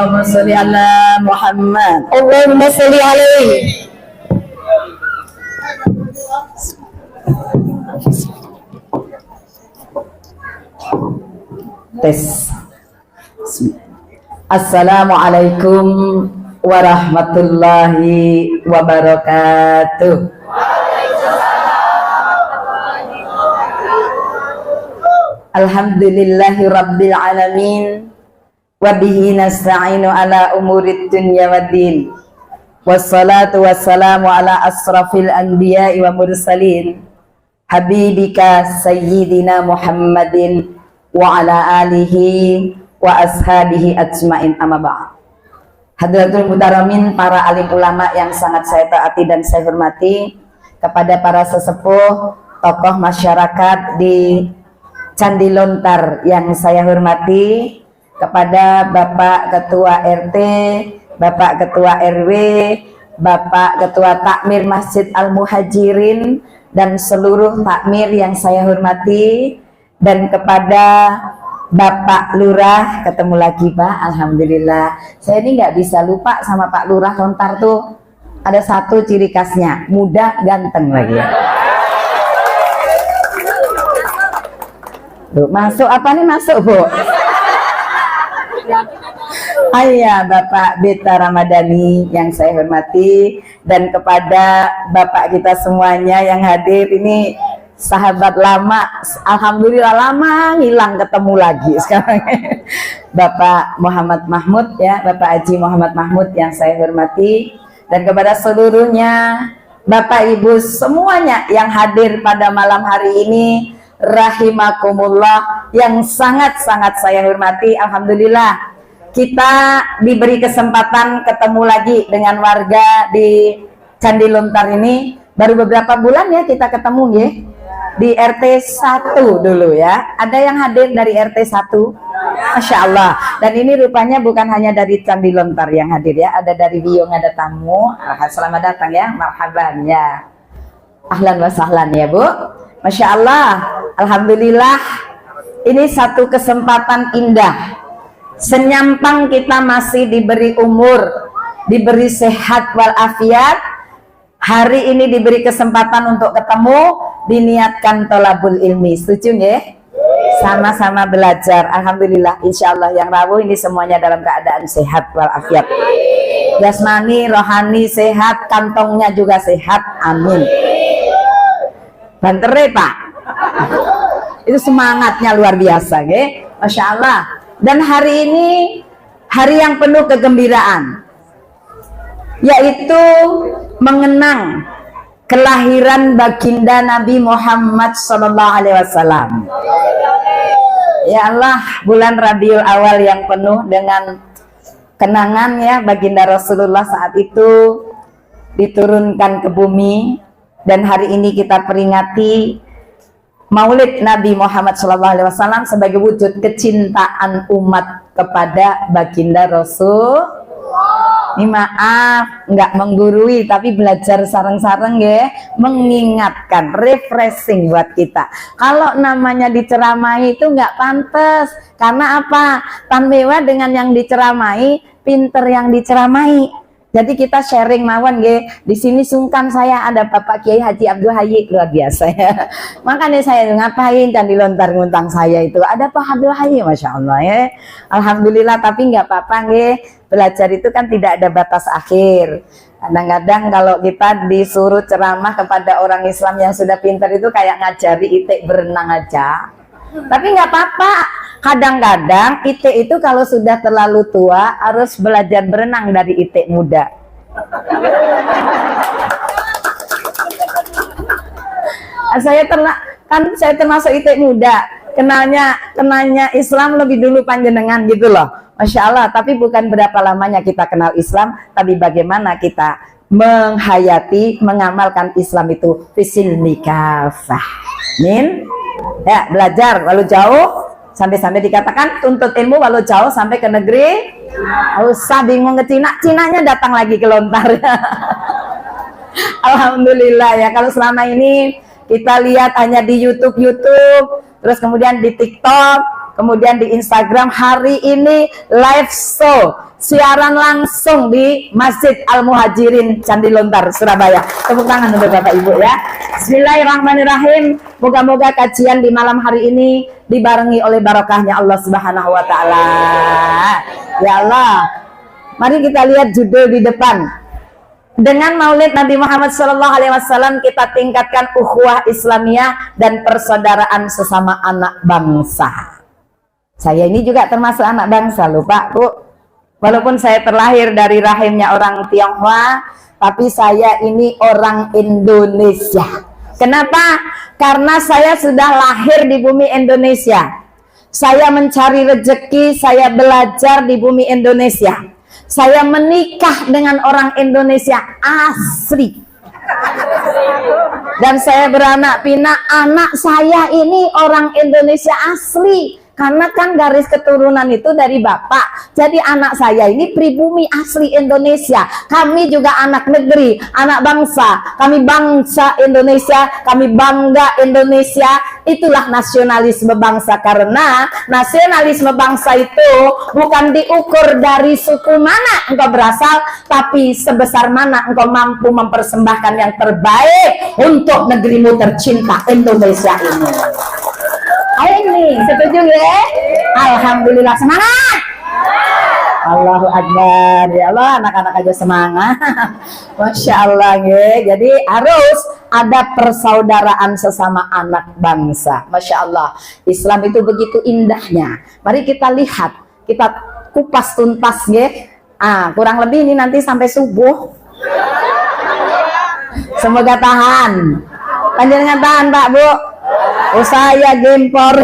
Allahumma sholli ala Muhammad. Allahumma sholli alaihi. Tes. Assalamualaikum warahmatullahi wabarakatuh. Alhamdulillahi rabbil alamin. Wabihi nasta'inu ala umurid dunya waddin. Wassalatu wassalamu ala asrafil anbiya'i wa mursalin habibika sayyidina Muhammadin wa ala alihi wa ashabihi ajmain, amma ba'd. Hadratul mutaramin, para alim ulama yang sangat saya taati dan saya hormati, kepada para sesepuh, tokoh masyarakat di Candi Lontar yang saya hormati, kepada Bapak Ketua RT, Bapak Ketua RW, Bapak Ketua Takmir Masjid Al-Muhajirin, dan seluruh takmir yang saya hormati, dan kepada Bapak Lurah, ketemu lagi Pak, Alhamdulillah. Saya ini nggak bisa lupa sama Pak Lurah Lontar tuh. Ada satu ciri khasnya, muda ganteng lagi. Tuh, masuk apa nih, masuk Bu? Ayah Bapak Beta Ramadhani yang saya hormati, dan kepada Bapak kita semuanya yang hadir ini, sahabat lama, alhamdulillah lama ngilang, ketemu lagi sekarang. Bapak Muhammad Mahmud ya, Bapak Haji Muhammad Mahmud yang saya hormati, dan kepada seluruhnya Bapak Ibu semuanya yang hadir pada malam hari ini, rahimakumullah, yang sangat-sangat saya hormati. Alhamdulillah kita diberi kesempatan ketemu lagi dengan warga di Candi Lontar ini. Baru beberapa bulan ya kita ketemu ya, di RT 1 dulu ya. Ada yang hadir dari RT 1, Masya Allah. Dan ini rupanya bukan hanya dari Candi Lontar yang hadir ya, ada dari Biong, ada tamu. Selamat datang ya, marhaban ya, ahlan wa sahlan ya Bu. Masya Allah, alhamdulillah, ini satu kesempatan indah. Senyampang kita masih diberi umur, diberi sehat walafiat, hari ini diberi kesempatan untuk ketemu, diniatkan tolabul ilmi. Setuju ya? Sama-sama belajar. Alhamdulillah, insya Allah yang rawuh ini semuanya dalam keadaan sehat walafiat. Jasmani, rohani sehat, kantongnya juga sehat. Amin. Bantere Pak. Itu semangatnya luar biasa ya. Masya Allah. Dan hari ini hari yang penuh kegembiraan, yaitu mengenang kelahiran baginda Nabi Muhammad SAW. Ya Allah, bulan Rabiul Awal yang penuh dengan kenangan ya, baginda Rasulullah saat itu diturunkan ke bumi, dan hari ini kita peringati Maulid Nabi Muhammad SAW sebagai wujud kecintaan umat kepada baginda Rasul. Ini maaf, nggak menggurui, tapi belajar sareng-sareng ya, mengingatkan, refreshing buat kita. Kalau namanya diceramai itu nggak pantas, karena apa? Tan mewah dengan yang diceramai, pinter yang diceramai. Jadi kita sharing mawon nggih. Di sini sungkan saya ada Bapak Kiai Haji Abdul Hayy, luar biasa ya. Makanya saya ngapain Candi Lontar ngundang saya itu. Ada Pak Abdul Hayy, Masya Allah ya. Alhamdulillah, tapi nggak apa-apa nggih. Belajar itu kan tidak ada batas akhir. Kadang-kadang kalau kita disuruh ceramah kepada orang Islam yang sudah pintar itu kayak ngajari itik berenang aja. Tapi nggak apa-apa. Kadang-kadang itik itu kalau sudah terlalu tua harus belajar berenang dari itik muda. Saya termasuk itik muda. Kenalnya Islam lebih dulu panjenengan gitu loh. Masya Allah. Tapi bukan berapa lamanya kita kenal Islam, tapi bagaimana kita menghayati, mengamalkan Islam itu fisil nikafah. Min ya, belajar walau jauh, sampai dikatakan tuntut ilmu walau jauh sampai ke negeri. Usah bingung ke Cina, Cinanya datang lagi ke Lontar. Alhamdulillah ya, kalau selama ini kita lihat hanya di YouTube, terus kemudian di TikTok, kemudian di Instagram. Hari ini live show, siaran langsung di Masjid Al Muhajirin Candi Lontar, Surabaya. Tepuk tangan untuk Bapak Ibu ya. Bismillahirrahmanirrahim. Moga-moga kajian di malam hari ini dibarengi oleh barokahnya Allah Subhanahu wa taala. Ya Allah. Mari kita lihat judul di depan. Dengan Maulid Nabi Muhammad SAW kita tingkatkan ukhuwah Islamiyah dan persaudaraan sesama anak bangsa. Saya ini juga termasuk anak bangsa loh Pak, Bu. Walaupun saya terlahir dari rahimnya orang Tionghoa, tapi saya ini orang Indonesia. Kenapa? Karena saya sudah lahir di bumi Indonesia. Saya mencari rezeki, saya belajar di bumi Indonesia. Saya menikah dengan orang Indonesia asli. Dan saya beranak pinak, anak saya ini orang Indonesia asli. Karena kan garis keturunan itu dari bapak. Jadi anak saya ini pribumi asli Indonesia. Kami juga anak negeri, anak bangsa. Kami bangsa Indonesia, kami bangga Indonesia. Itulah nasionalisme bangsa. Karena nasionalisme bangsa itu bukan diukur dari suku mana engkau berasal, tapi sebesar mana engkau mampu mempersembahkan yang terbaik untuk negerimu tercinta Indonesia ini. Ini setuju ya? Alhamdulillah, semangat. Allahu Akbar. Ya Allah, anak-anak aja semangat. Masya Allah ya. Jadi harus ada persaudaraan sesama anak bangsa. Masya Allah, Islam itu begitu indahnya. Mari kita lihat, kita kupas tuntas ya. Kurang lebih ini nanti sampai subuh. Semoga tahan. Panjenengan tahan Pak Bu. Saya gempor.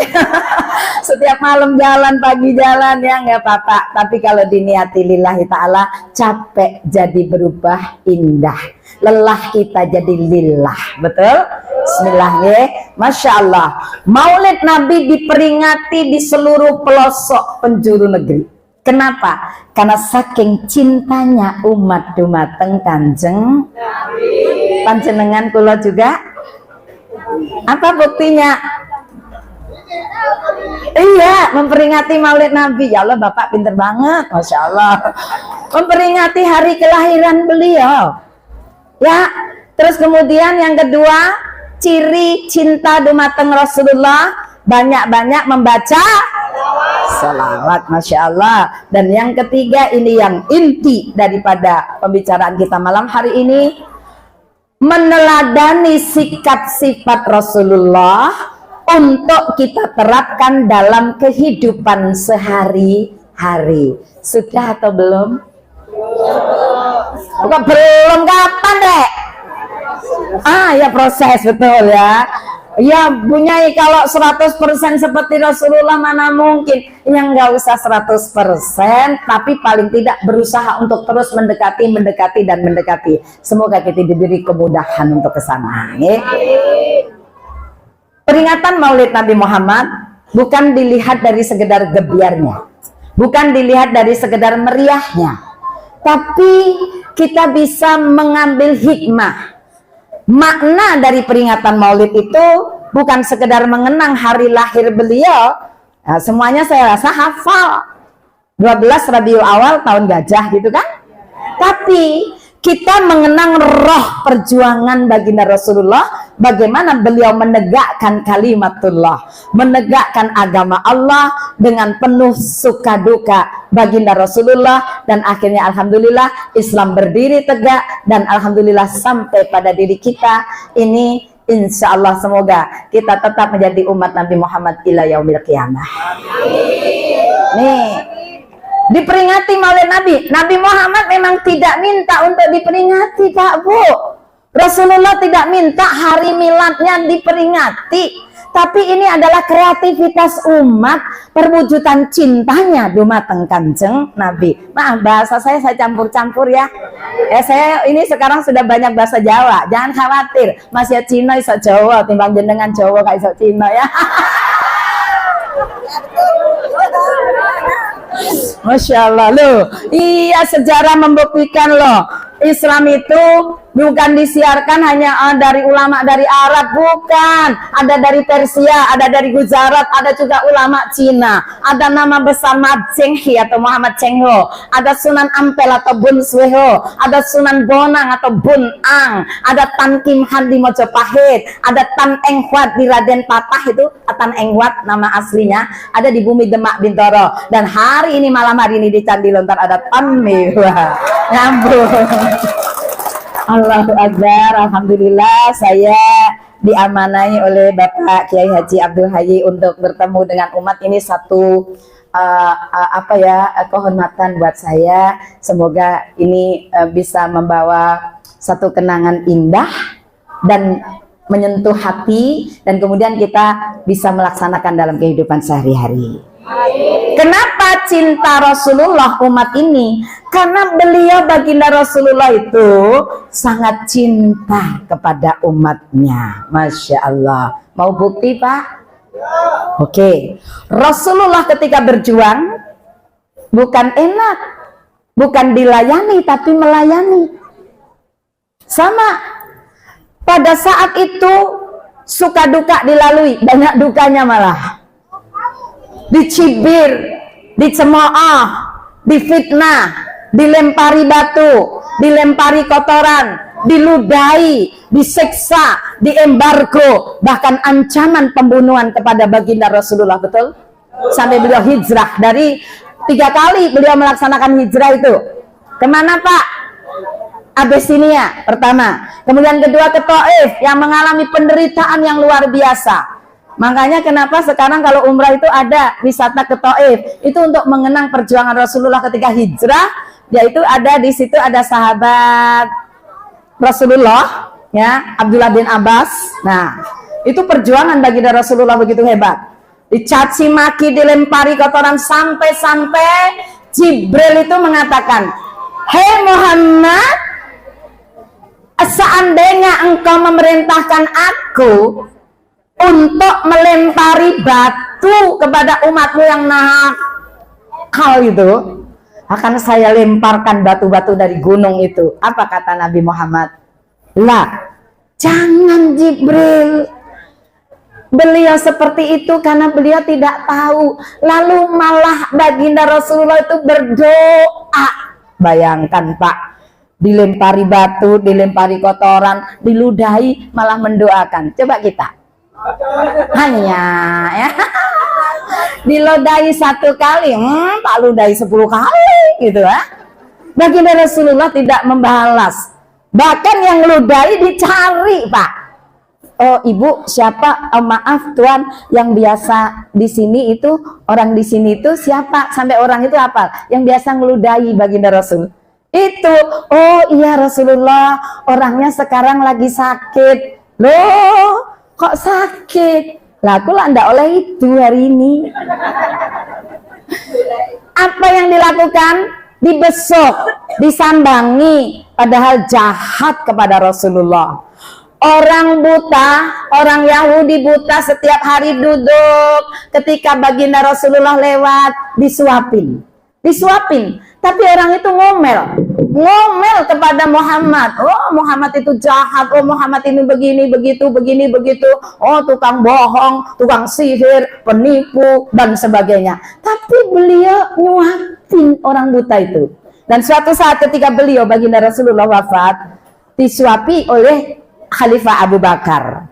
Setiap malam jalan, pagi jalan ya nggak apa-apa. Tapi kalau diniati lillahi ta'ala, capek jadi berubah indah, lelah kita jadi lillah. Betul? Bismillah ya. Masya Allah. Maulid Nabi diperingati di seluruh pelosok penjuru negeri. Kenapa? Karena saking cintanya umat dumateng Kanjeng Nabi. Panjenengan kula juga. Apa buktinya? Iya, memperingati Maulid Nabi. Ya Allah, Bapak pinter banget, Masya Allah. Memperingati hari kelahiran beliau. Ya, terus kemudian yang kedua, ciri cinta dumateng Rasulullah, banyak-banyak membaca salawat, Masya Allah. Dan yang ketiga, ini yang inti daripada pembicaraan kita malam hari ini, meneladani sikap sifat Rasulullah untuk kita terapkan dalam kehidupan sehari-hari. Sudah atau belum? Bukan belum, kapan dek? Ya proses, betul ya. Ya Bunyai, kalau 100% seperti Rasulullah mana mungkin. Yang nggak usah 100%, tapi paling tidak berusaha untuk terus mendekati dan mendekati. Semoga kita diberi kemudahan untuk kesana. Peringatan Maulid Nabi Muhammad bukan dilihat dari sekedar gebiarnya, bukan dilihat dari sekedar meriahnya, tapi kita bisa mengambil hikmah. Makna dari peringatan Maulid itu bukan sekedar mengenang hari lahir beliau. Nah, semuanya saya rasa hafal. 12 Rabiul Awal tahun gajah gitu kan. Tapi kita mengenang roh perjuangan baginda Rasulullah, bagaimana beliau menegakkan kalimatullah, menegakkan agama Allah dengan penuh suka duka baginda Rasulullah, dan akhirnya alhamdulillah Islam berdiri tegak, dan alhamdulillah sampai pada diri kita ini, insya Allah semoga kita tetap menjadi umat Nabi Muhammad ila yaumil qiyamah. Nih, diperingati Maulid Nabi. Nabi Muhammad memang tidak minta untuk diperingati, Pak Bu. Rasulullah tidak minta hari miladnya diperingati, tapi ini adalah kreativitas umat, perwujudan cintanya dumateng Kanjeng Nabi. Maaf bahasa saya campur-campur ya. Saya ini sekarang sudah banyak bahasa Jawa. Jangan khawatir, masih Cina iso Jawa timbang jenengan Jawa kayak iso Cina ya. Masya Allah loh. Iya, sejarah membuktikan loh, Islam itu Bukan disiarkan hanya dari ulama dari Arab, bukan. Ada dari Persia, ada dari Gujarat, ada juga ulama Cina. Ada nama besar Mat Chenghi atau Muhammad Chengho, ada Sunan Ampel atau Bun Sweho, ada Sunan Bonang atau Bun Ang, ada Tan Kim Han di Mojopahit, ada Tan Eng Huat di Raden Patah, itu Tan Eng Huat nama aslinya, ada di Bumi Demak Bintoro. Dan hari ini, malam hari ini di Candi Lontar ada Tan Mewah. Nyambung. Allahu Akbar. Alhamdulillah saya diamanai oleh Bapak Kiai Haji Abdul Hayy untuk bertemu dengan umat ini satu kehormatan buat saya. Semoga ini bisa membawa satu kenangan indah dan menyentuh hati, dan kemudian kita bisa melaksanakan dalam kehidupan sehari-hari. Kenapa cinta Rasulullah umat ini? Karena beliau, baginda Rasulullah itu sangat cinta kepada umatnya. Masya Allah. Mau bukti, Pak? Oke. Rasulullah ketika berjuang bukan enak, bukan dilayani, tapi melayani. Sama. Pada saat itu suka duka dilalui, banyak dukanya malah. Dicibir, dicemooh, difitnah, dilempari batu, dilempari kotoran, diludahi, disiksa, diembargo, bahkan ancaman pembunuhan kepada baginda Rasulullah, betul? Sampai beliau hijrah, dari 3 kali beliau melaksanakan hijrah itu. Kemana, Pak? Abyssinia pertama, kemudian kedua ke Taif yang mengalami penderitaan yang luar biasa. Makanya kenapa sekarang kalau umrah itu ada wisata ke Taif, itu untuk mengenang perjuangan Rasulullah ketika hijrah. Yaitu ada di situ ada sahabat Rasulullah, ya, Abdullah bin Abbas. Nah, itu perjuangan baginda Rasulullah begitu hebat. Dicaci maki, dilempari kotoran, sampai-sampai Jibril itu mengatakan, "Hei Muhammad, seandainya engkau memerintahkan aku untuk melempari batu kepada umatmu yang nakal itu, akan saya lemparkan batu-batu dari gunung itu." Apa kata Nabi Muhammad? Lah, jangan Jibril. Beliau seperti itu karena beliau tidak tahu. Lalu malah baginda Rasulullah itu berdoa. Bayangkan, Pak, dilempari batu, dilempari kotoran, diludahi, malah mendoakan. Coba kita. Hanya ya, dilodai 1 kali, tak ludahi 10 kali gitu ya. Baginda Rasulullah tidak membalas, bahkan yang ludahi dicari, Pak. Oh ibu siapa? Oh, maaf tuan, yang biasa di sini itu, orang di sini itu siapa? Sampai orang itu apa? Yang biasa ngeludahi baginda Rasul itu. Oh iya Rasulullah, orangnya sekarang lagi sakit. Loh, kok sakit? Lah aku lah ndak oleh itu hari ini. Apa yang dilakukan? Dibesuk, disambangi, padahal jahat kepada Rasulullah. Orang buta, orang Yahudi buta setiap hari duduk ketika baginda Rasulullah lewat, disuapin. Tapi orang itu ngomel kepada Muhammad. Oh Muhammad itu jahat, oh Muhammad ini begini begitu. Oh tukang bohong, tukang sihir, penipu dan sebagainya. Tapi beliau nyuapin orang buta itu. Dan suatu saat ketika beliau baginda Rasulullah wafat, disuapi oleh Khalifah Abu Bakar.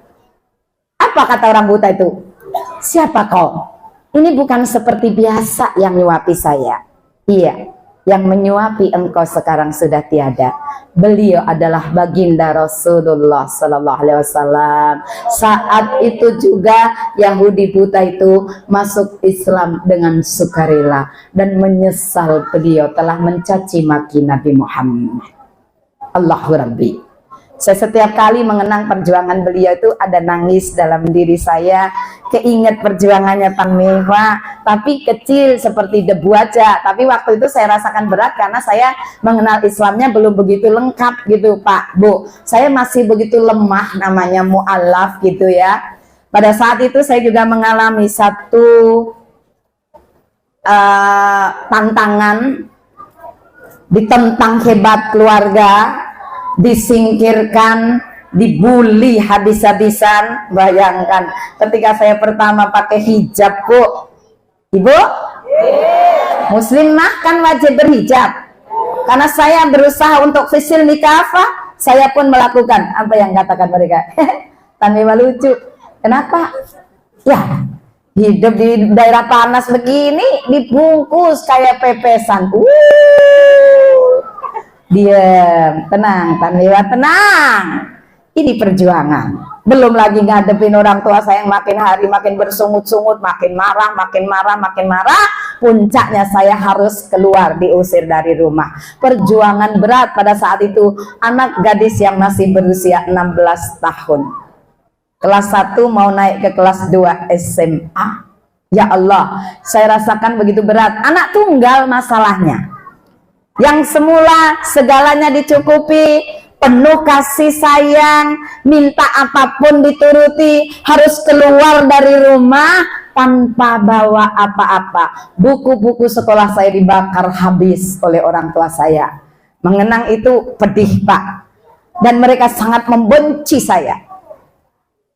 Apa kata orang buta itu? Siapa kau? Ini bukan seperti biasa yang nyuapi saya. Iya, yang menyuapi engkau sekarang sudah tiada. Beliau adalah baginda Rasulullah Sallallahu Alaihi Wasallam. Saat itu juga Yahudi buta itu masuk Islam dengan sukarela dan menyesal beliau telah mencaci maki Nabi Muhammad. Allahu Rabbi. Saya setiap kali mengenang perjuangan beliau itu ada nangis dalam diri saya, keinget perjuangannya Tan Mewah, tapi kecil seperti debu aja. Tapi waktu itu saya rasakan berat karena saya mengenal Islamnya belum begitu lengkap gitu Pak, Bu. Saya masih begitu lemah, namanya mu'alaf gitu ya. Pada saat itu saya juga mengalami satu tantangan, ditentang hebat keluarga. disingkirkan, dibully habis-habisan. Bayangkan ketika saya pertama pakai hijab, Bu. Ibu? Muslimah kan wajib berhijab. Karena saya berusaha untuk fisil nikafah, saya pun melakukan apa yang katakan mereka. Tanpa lucu. Kenapa? Ya, hidup di daerah panas begini dibungkus kayak pepesan. Diam, tenang, Tanwiwa, tenang. Ini perjuangan. Belum lagi ngadepin orang tua saya yang makin hari makin bersungut-sungut, makin marah, makin marah, makin marah. Puncaknya saya harus keluar, diusir dari rumah. Perjuangan berat pada saat itu. Anak gadis yang masih berusia 16 tahun. Kelas 1 mau naik ke kelas 2 SMA. Ya Allah, saya rasakan begitu berat. Anak tunggal masalahnya. Yang semula segalanya dicukupi, penuh kasih sayang, minta apapun dituruti, harus keluar dari rumah tanpa bawa apa-apa. Buku-buku sekolah saya dibakar habis oleh orang tua saya. Mengenang itu pedih, Pak. Dan mereka sangat membenci saya.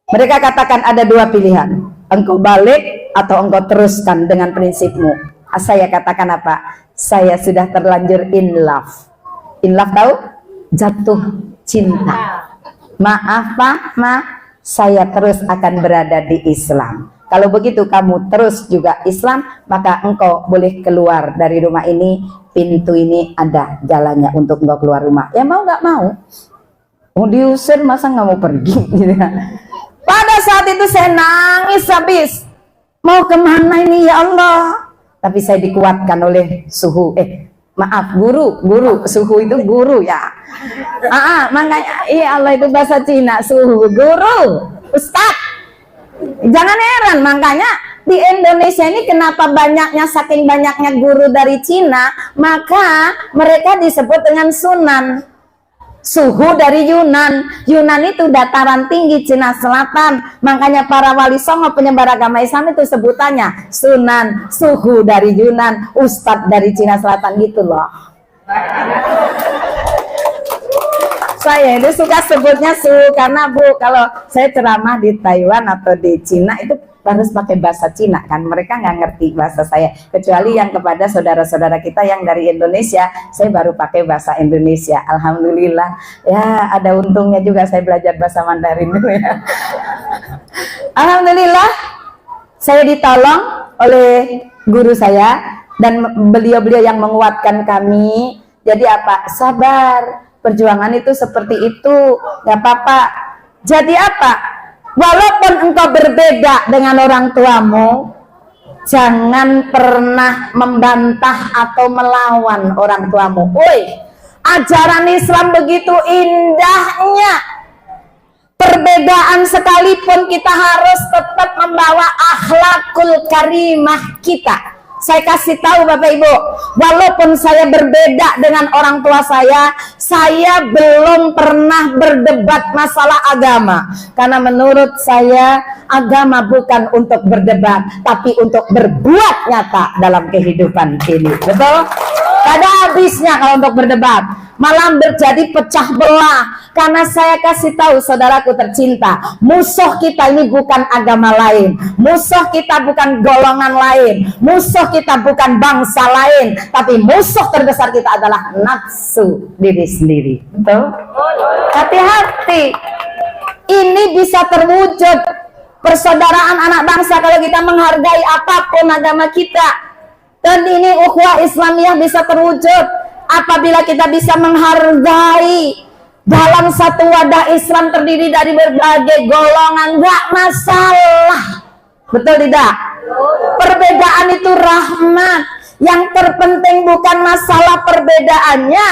Mereka katakan ada dua pilihan. Engkau balik atau engkau teruskan dengan prinsipmu. Saya katakan apa? Saya sudah terlanjur in love. In love tahu? Jatuh cinta. Maaf Pak, Ma, saya terus akan berada di Islam. Kalau begitu kamu terus juga Islam, maka engkau boleh keluar dari rumah ini. Pintu ini ada jalannya untuk engkau keluar rumah. Ya mau nggak mau? Mau diusir masa nggak mau pergi? Gitu. Pada saat itu saya nangis habis. Mau kemana ini ya Allah? Tapi saya dikuatkan oleh suhu. Maaf, guru, suhu itu guru ya. Makanya, iya Allah itu bahasa Cina, suhu, guru, ustaz. Jangan heran, makanya di Indonesia ini kenapa banyaknya, saking banyaknya guru dari Cina, maka mereka disebut dengan sunan. Suhu dari Yunan. Yunan itu dataran tinggi Cina Selatan. Makanya para wali songo penyebar agama Islam itu sebutannya sunan, suhu dari Yunan, ustadz dari Cina Selatan gitu loh. Saya itu suka sebutnya suhu karena Bu, kalau saya ceramah di Taiwan atau di Cina itu harus pakai bahasa Cina kan, mereka nggak ngerti bahasa saya, kecuali yang kepada saudara-saudara kita yang dari Indonesia, saya baru pakai bahasa Indonesia. Alhamdulillah ya, ada untungnya juga saya belajar bahasa Mandarin dulu ya. Alhamdulillah saya ditolong oleh guru saya dan beliau-beliau yang menguatkan kami. Jadi apa? Sabar, perjuangan itu seperti itu, nggak apa-apa. Jadi apa? Walaupun engkau berbeda dengan orang tuamu, jangan pernah membantah atau melawan orang tuamu. Woi, ajaran Islam begitu indahnya. Perbedaan sekalipun kita harus tetap membawa akhlakul karimah kita. Saya kasih tahu Bapak Ibu, walaupun saya berbeda dengan orang tua saya belum pernah berdebat masalah agama. Karena menurut saya, agama bukan untuk berdebat, tapi untuk berbuat nyata dalam kehidupan ini. Betul? Ada habisnya kalau untuk berdebat, malah terjadi pecah belah. Karena saya kasih tahu saudaraku tercinta, musuh kita ini bukan agama lain, musuh kita bukan golongan lain, musuh kita bukan bangsa lain, tapi musuh terbesar kita adalah nafsu diri sendiri. Betul? Hati-hati, ini bisa terwujud persaudaraan anak bangsa kalau kita menghargai apapun agama kita. Dan ini ukhuwah Islamiyah bisa terwujud apabila kita bisa menghargai dalam satu wadah Islam terdiri dari berbagai golongan, nggak masalah. Betul tidak? Perbedaan itu rahmat. Yang terpenting bukan masalah perbedaannya,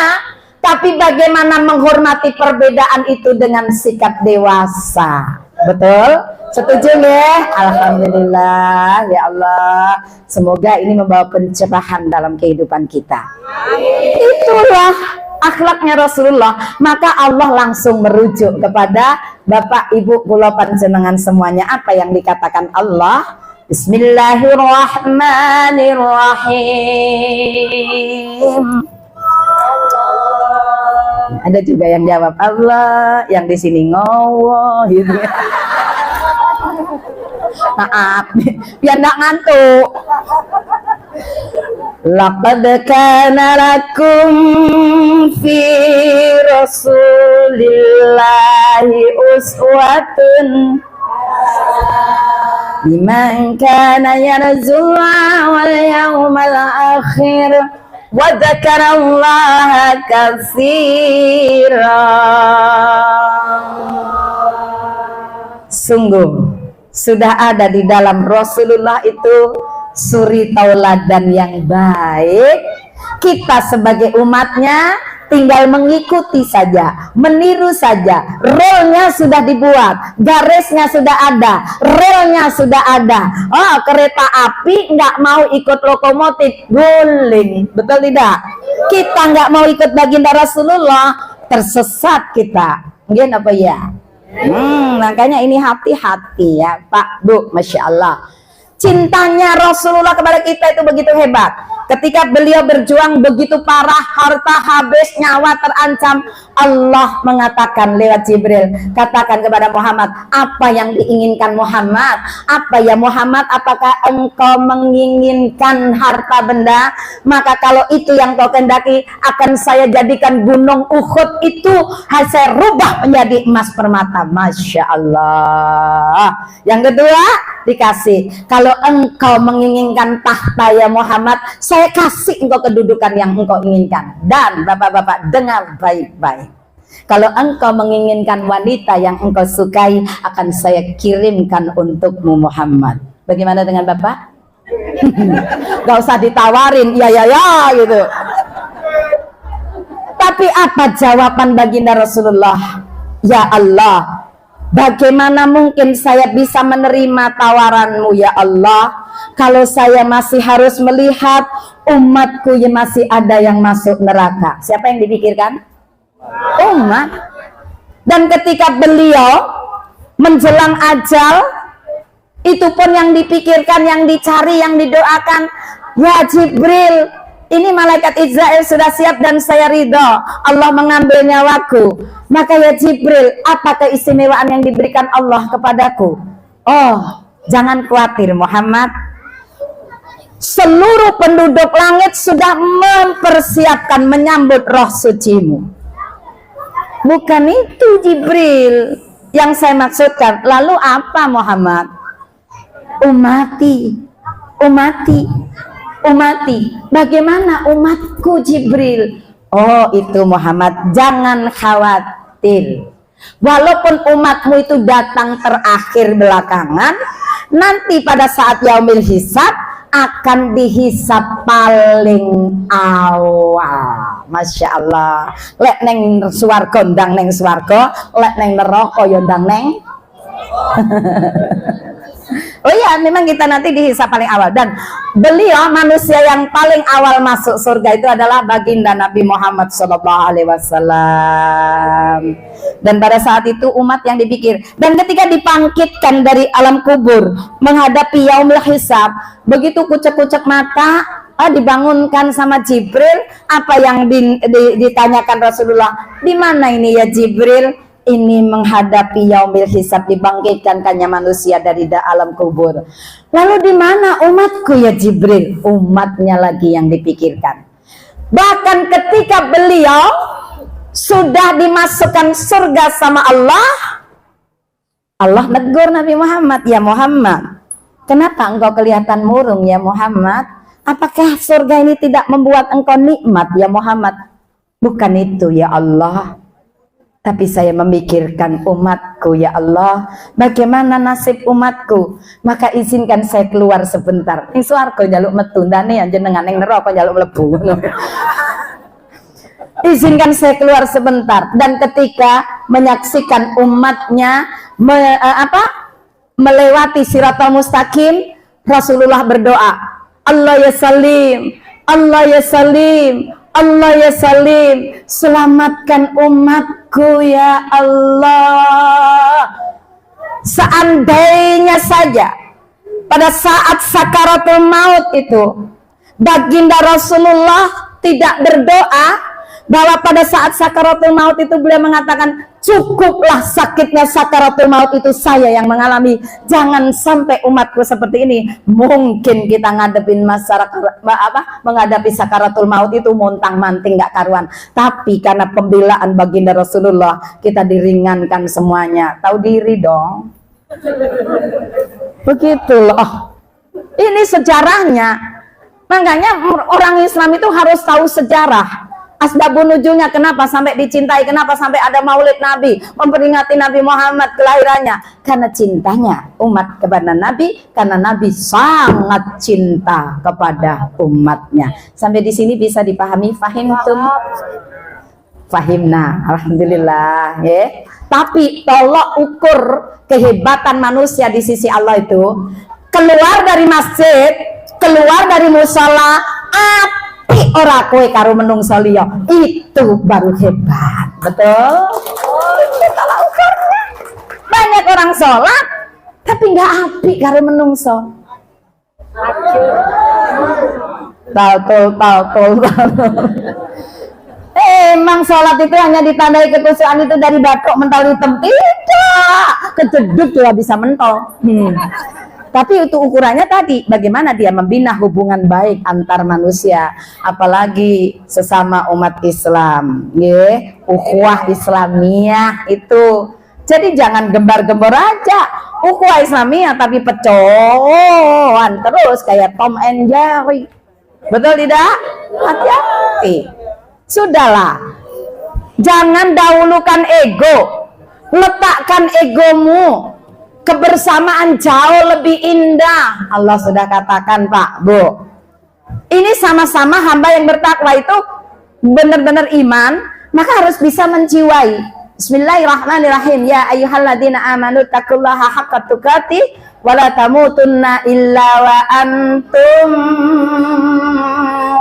tapi bagaimana menghormati perbedaan itu dengan sikap dewasa. Betul? Setuju ya? Alhamdulillah ya Allah. Semoga ini membawa pencerahan dalam kehidupan kita. Itulah akhlaknya Rasulullah. Maka Allah langsung merujuk kepada Bapak Ibu kula panjenengan semuanya. Apa yang dikatakan Allah? Bismillahirrahmanirrahim. Ada juga yang jawab Allah, yang di sini ngowo gitu. Maaf, biar nggak ngantuk. Laqad kana lakum fi Rasulillahi uswatun liman kana yarjullaha wal yawmal akhir wa dzakarallaha katsira. Sungguh sudah ada di dalam Rasulullah itu suri tauladan yang baik. Kita sebagai umatnya tinggal mengikuti saja, meniru saja. Relnya sudah dibuat, garisnya sudah ada, relnya sudah ada. Oh, kereta api nggak mau ikut lokomotif, guling, betul tidak? Kita nggak mau ikut baginda Rasulullah, tersesat kita. Mungkin apa ya? Makanya ini hati-hati ya Pak Bu, Masya Allah. Cintanya Rasulullah kepada kita itu begitu hebat. Ketika beliau berjuang begitu parah, harta habis, nyawa terancam, Allah mengatakan lewat Jibril, katakan kepada Muhammad, apa yang diinginkan Muhammad? Apa ya Muhammad? Apakah engkau menginginkan harta benda? Maka kalau itu yang kau kehendaki, akan saya jadikan gunung Uhud itu saya rubah menjadi emas permata. Masya Allah. Yang kedua dikasih, kalau engkau menginginkan tahta ya Muhammad, saya kasih engkau kedudukan yang engkau inginkan. Dan bapak-bapak dengar baik-baik, kalau engkau menginginkan wanita yang engkau sukai, akan saya kirimkan untukmu Muhammad. Bagaimana dengan bapak? Gak usah ditawarin ya gitu. Tapi apa jawaban baginda Rasulullah? Ya Allah, bagaimana mungkin saya bisa menerima tawaranmu ya Allah, kalau saya masih harus melihat umatku yang masih ada yang masuk neraka. Siapa yang dipikirkan? Umat. Dan ketika beliau menjelang ajal, itu pun yang dipikirkan, yang dicari, yang didoakan, ya Jibril, ini malaikat Israel sudah siap dan saya ridho Allah mengambil nyawaku. Maka ya Jibril, apa keistimewaan yang diberikan Allah kepadaku? Oh, jangan khawatir Muhammad, seluruh penduduk langit sudah mempersiapkan menyambut roh sucimu. Bukan itu Jibril yang saya maksudkan. Lalu apa Muhammad? Umati. Bagaimana umatku Jibril? Oh itu Muhammad, jangan khawatir. Walaupun umatmu itu datang terakhir belakangan, nanti pada saat yaumil hisab akan dihisab paling awal. Masya Allah. Lek neng swarga ndang neng swarga, lek neng neraka ya ndang neng. Oh iya, memang kita nanti dihisab paling awal. Dan beliau manusia yang paling awal masuk surga itu adalah baginda Nabi Muhammad SAW. Dan pada saat itu umat yang dipikir. Dan ketika dibangkitkan dari alam kubur menghadapi yaumul hisab, begitu kucek-kucek mata, dibangunkan sama Jibril. Apa yang ditanyakan Rasulullah? Di mana ini ya Jibril? Ini menghadapi yaumil hisab, dibangkitkannya manusia dari alam kubur. Lalu di mana umatku ya Jibril? Umatnya lagi yang dipikirkan. Bahkan ketika beliau sudah dimasukkan surga sama Allah, Allah negur Nabi Muhammad, ya Muhammad, kenapa engkau kelihatan murung ya Muhammad? Apakah surga ini tidak membuat engkau nikmat ya Muhammad? Bukan itu ya Allah, tapi saya memikirkan umatku ya Allah. Bagaimana nasib umatku? Maka izinkan saya keluar sebentar. Ning swarga njaluk metu, ndane jenengan ning neraka njaluk mlebu. Izinkan saya keluar sebentar. Dan ketika menyaksikan umatnya melewati siratal mustaqim, Rasulullah berdoa, Allah ya salim, Allah ya salim, Allah ya salim, selamatkan umatku ya Allah. Seandainya saja pada saat sakaratul maut itu baginda Rasulullah tidak berdoa, bahwa pada saat sakaratul maut itu beliau mengatakan, cukuplah sakitnya sakaratul maut itu saya yang mengalami, jangan sampai umatku seperti ini. Mungkin kita ngadepin masyarakat menghadapi sakaratul maut itu montang manting gak karuan, tapi karena pembelaan baginda Rasulullah kita diringankan semuanya. Tahu diri dong, begitu loh. Ini sejarahnya. Makanya orang Islam itu harus tahu sejarah. Asbabun nuzulnya, kenapa sampai dicintai, kenapa sampai ada maulid Nabi, memperingati Nabi Muhammad kelahirannya, karena cintanya umat kepada Nabi, karena Nabi sangat cinta kepada umatnya. Sampai di sini bisa dipahami? Fahimtum? Fahimna, alhamdulillah ya. Tapi tolok ukur kehebatan manusia di sisi Allah itu, keluar dari masjid, keluar dari musala, ora kowe karo menungso liya, itu baru hebat. Betul? Tolak ukurnya. Banyak orang sholat tapi nggak apik karo menungso. Tahu. Emang sholat itu hanya ditandai kekhusyuan itu dari batok mentol hitam? Tidak, kejedut juga bisa mentol. Tapi itu ukurannya tadi, bagaimana dia membina hubungan baik antar manusia, apalagi sesama umat Islam, ya, ukhuwah Islamiyah itu. Jadi jangan gembar-gembor aja ukhuwah Islamiyah, tapi pecohan terus kayak Tom and Jerry. Betul tidak? Hati-hati. Sudahlah, jangan dahulukan ego, letakkan egomu. Kebersamaan jauh lebih indah. Allah sudah katakan, Pak, Bu, ini sama-sama hamba yang bertakwa itu benar-benar iman, maka harus bisa menjiwai. Bismillahirrahmanirrahim. Ya ayyuhalladzina amanu taqullaha haqqa tuqatih wa la tamutunna illa wa antum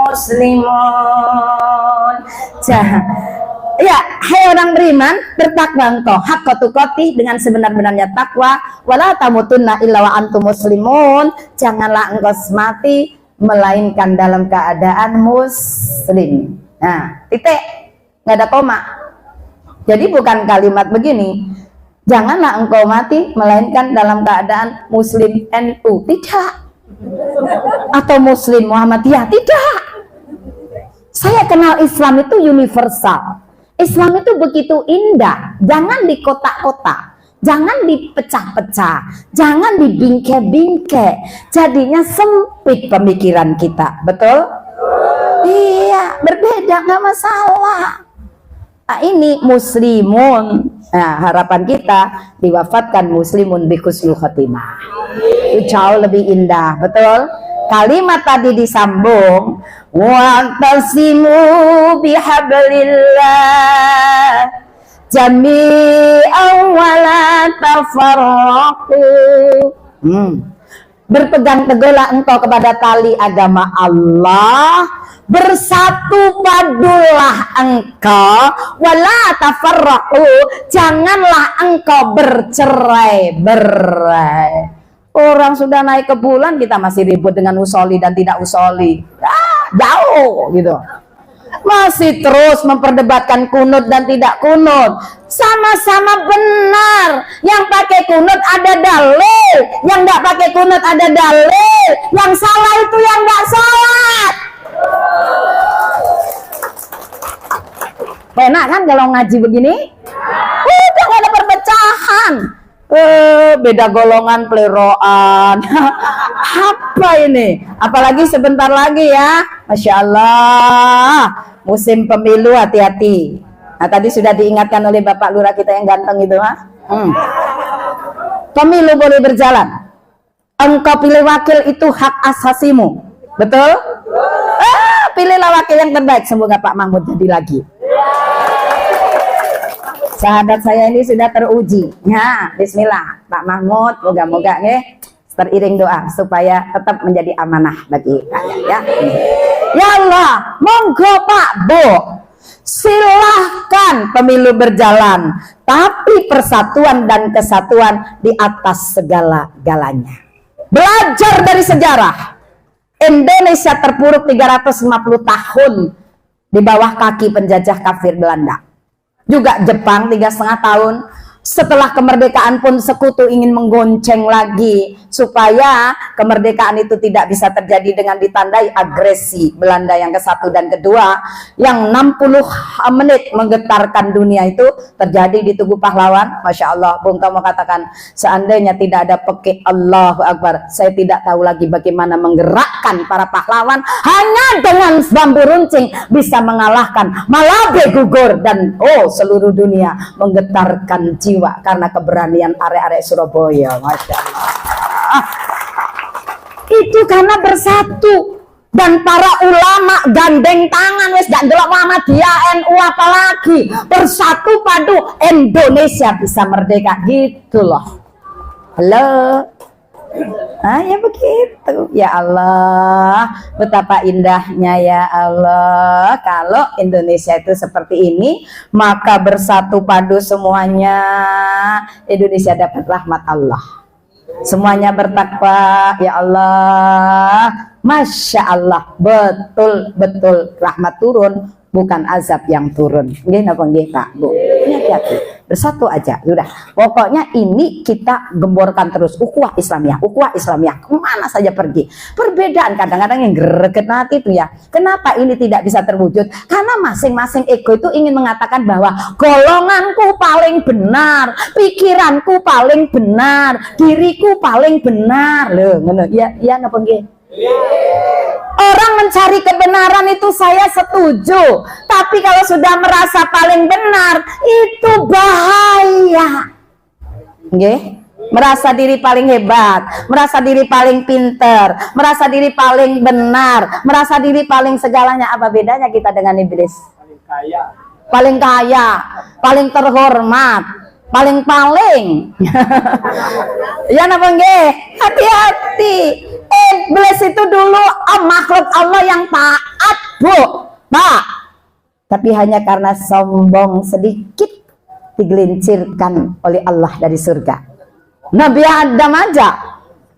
muslimun. Ya, hai orang beriman, bertakwa engkau haqqa tuqatih, dengan sebenar-benarnya takwa, wala tamutunna illa wa antum muslimun, janganlah engkau mati melainkan dalam keadaan muslim. Nah, titik, nggak ada koma. Jadi bukan kalimat begini, janganlah engkau mati melainkan dalam keadaan muslim NU, tidak, atau muslim Muhammadiyah, tidak. Saya kenal Islam itu universal. Islam itu begitu indah, jangan dikotak-kotak, jangan dipecah-pecah, jangan dibingkai-bingkai, jadinya sempit pemikiran kita. Betul? Iya, berbeda nggak masalah. Nah, ini muslimun. Nah, harapan kita diwafatkan muslimun bi husnul khotimah. Itu jauh lebih indah, betul? Kalimat tadi disambung, wa'tasimu bihablillah jami'an wa la tafarraqu. Berpegang teguhlah engkau kepada tali agama Allah, bersatu padulah engkau, wala tafarraqu, janganlah engkau bercerai-berai. Orang sudah naik ke bulan, kita masih ribut dengan usoli dan tidak usoli. Jauh gitu. Masih terus memperdebatkan kunut dan tidak kunut. Sama-sama benar. Yang pakai kunut ada dalil, yang nggak pakai kunut ada dalil. Yang salah itu yang nggak sholat. Enak kan kalau ngaji begini? Udah gak ada perpecahan. Beda golongan peleroan. Apa ini? Apalagi sebentar lagi ya, Masya Allah, musim pemilu, hati-hati. Nah, tadi sudah diingatkan oleh Bapak Lurah kita yang ganteng itu, Pemilu boleh berjalan, engkau pilih wakil itu hak asasimu, betul? Pilihlah wakil yang terbaik, semoga Pak Mahmud jadi lagi. Sahabat saya ini sudah teruji. Ya, bismillah, Pak Mahmud, moga-moga teriring doa supaya tetap menjadi amanah bagi kalian ya. Ya Allah, monggo Pak, Bu, silahkan pemilu berjalan, tapi persatuan dan kesatuan di atas segala-galanya. Belajar dari sejarah. Indonesia terpuruk 350 tahun di bawah kaki penjajah kafir Belanda. Juga Jepang 3,5 tahun. Setelah kemerdekaan pun sekutu ingin menggonceng lagi supaya kemerdekaan itu tidak bisa terjadi dengan ditandai agresi Belanda yang ke-1 dan kedua, yang 60 menit menggetarkan dunia itu terjadi di Tugu Pahlawan. Masya Allah, Bung Tomo katakan, seandainya tidak ada peke Allahu Akbar, saya tidak tahu lagi bagaimana menggerakkan para pahlawan. Hanya dengan bambu runcing bisa mengalahkan Malabe gugur dan seluruh dunia menggetarkan jiwa karena keberanian arek-arek Surabaya. Masya Allah, itu karena bersatu. Dan para ulama gandeng tangan, wes gak ndelok Muhammadiyah, NU apalagi, bersatu padu Indonesia bisa merdeka gitu loh. Halo. Ya begitu. Ya Allah, betapa indahnya ya Allah kalau Indonesia itu seperti ini, maka bersatu padu semuanya, Indonesia dapat rahmat Allah. Semuanya bertakwa ya Allah. Masya Allah, betul rahmat turun, bukan azab yang turun. Nggih napa nggih Pak Bu? Hati-hati, bersatu aja sudah. Pokoknya ini kita gemborkan terus ukhuwah Islamiyah, kemana saja pergi. Perbedaan kadang-kadang yang greget hati itu ya. Kenapa ini tidak bisa terwujud? Karena masing-masing ego itu ingin mengatakan bahwa golonganku paling benar, pikiranku paling benar, diriku paling benar. Loh, ngono. Ya napa nggih? Orang mencari kebenaran itu saya setuju, tapi kalau sudah merasa paling benar itu bahaya. Nggih? Merasa diri paling hebat, merasa diri paling pinter, merasa diri paling benar, merasa diri paling segalanya. Apa bedanya kita dengan iblis? Paling kaya, paling terhormat, paling ya napa nggih? Hati-hati. Iblis itu dulu makhluk Allah yang taat, Bu, Pak. Tapi hanya karena sombong sedikit digelincirkan oleh Allah dari surga. Nabi Adam aja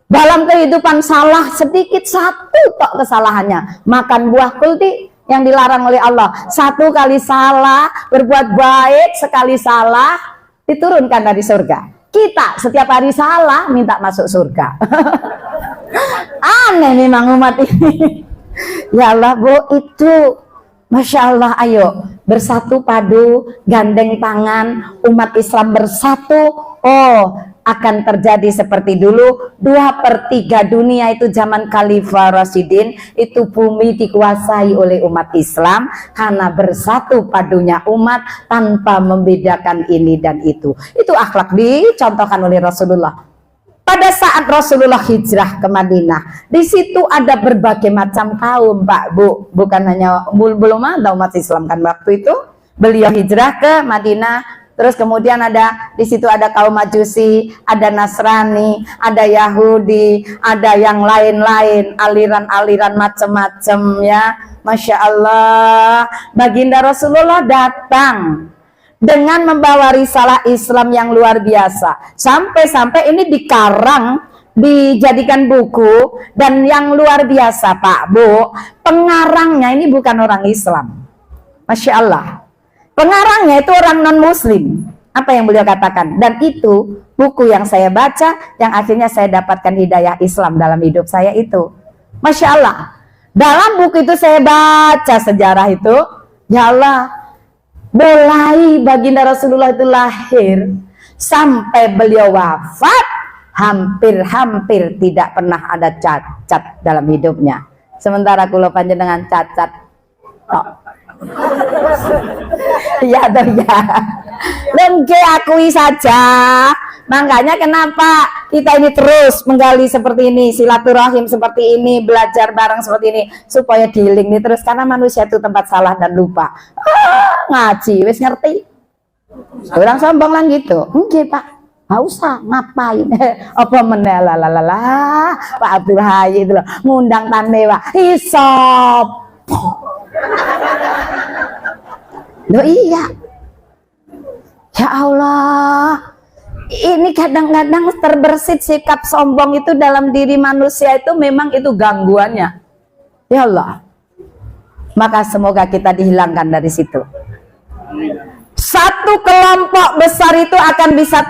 dalam kehidupan salah sedikit, satu tok kesalahannya, makan buah kulti yang dilarang oleh Allah. Satu kali salah, berbuat baik sekali salah, diturunkan dari surga. Kita setiap hari salah minta masuk surga. Aneh memang umat ini. Ya Allah Bu, itu Masya Allah, ayo bersatu padu, gandeng tangan, umat Islam bersatu. Akan terjadi seperti dulu 2/3 dunia itu zaman Khalifah Rasyidin, itu bumi dikuasai oleh umat Islam karena bersatu padunya umat tanpa membedakan ini dan itu. Itu akhlak dicontohkan oleh Rasulullah. Pada saat Rasulullah hijrah ke Madinah, di situ ada berbagai macam kaum, Pak Bu, bukan hanya belum ada umat Islam kan waktu itu. Beliau hijrah ke Madinah. Terus kemudian di situ ada kaum Majusi, ada Nasrani, ada Yahudi, ada yang lain-lain, aliran-aliran macam-macam ya. Masya Allah, baginda Rasulullah datang dengan membawa risalah Islam yang luar biasa. Sampai-sampai ini dikarang, dijadikan buku, dan yang luar biasa Pak Bu, pengarangnya ini bukan orang Islam. Masya Allah. Pengarangnya itu orang non-muslim. Apa yang beliau katakan? Dan itu buku yang saya baca, yang akhirnya saya dapatkan hidayah Islam dalam hidup saya itu. Masya Allah. Dalam buku itu saya baca sejarah itu. Ya Allah, mulai baginda Rasulullah itu lahir sampai beliau wafat, hampir-hampir tidak pernah ada cacat dalam hidupnya. Sementara kula panjenengan cacat. Ya dong ya, lengke akui saja. Makanya kenapa kita ini terus menggali seperti ini, silaturahim seperti ini, belajar bareng seperti ini, supaya dealing nih terus, karena manusia itu tempat salah dan lupa. Ngaji wis ngerti, orang sombong lah gitu. Nggih Pak, nggak usah ngapain. Apa menelalalala Pak Abdul Hayy itu loh, ngundang tanewa hisop. Loh iya, ya Allah, ini kadang-kadang terbersit sikap sombong itu dalam diri manusia itu, memang itu gangguannya. Ya Allah, maka semoga kita dihilangkan dari situ. Satu kelompok besar itu akan bisa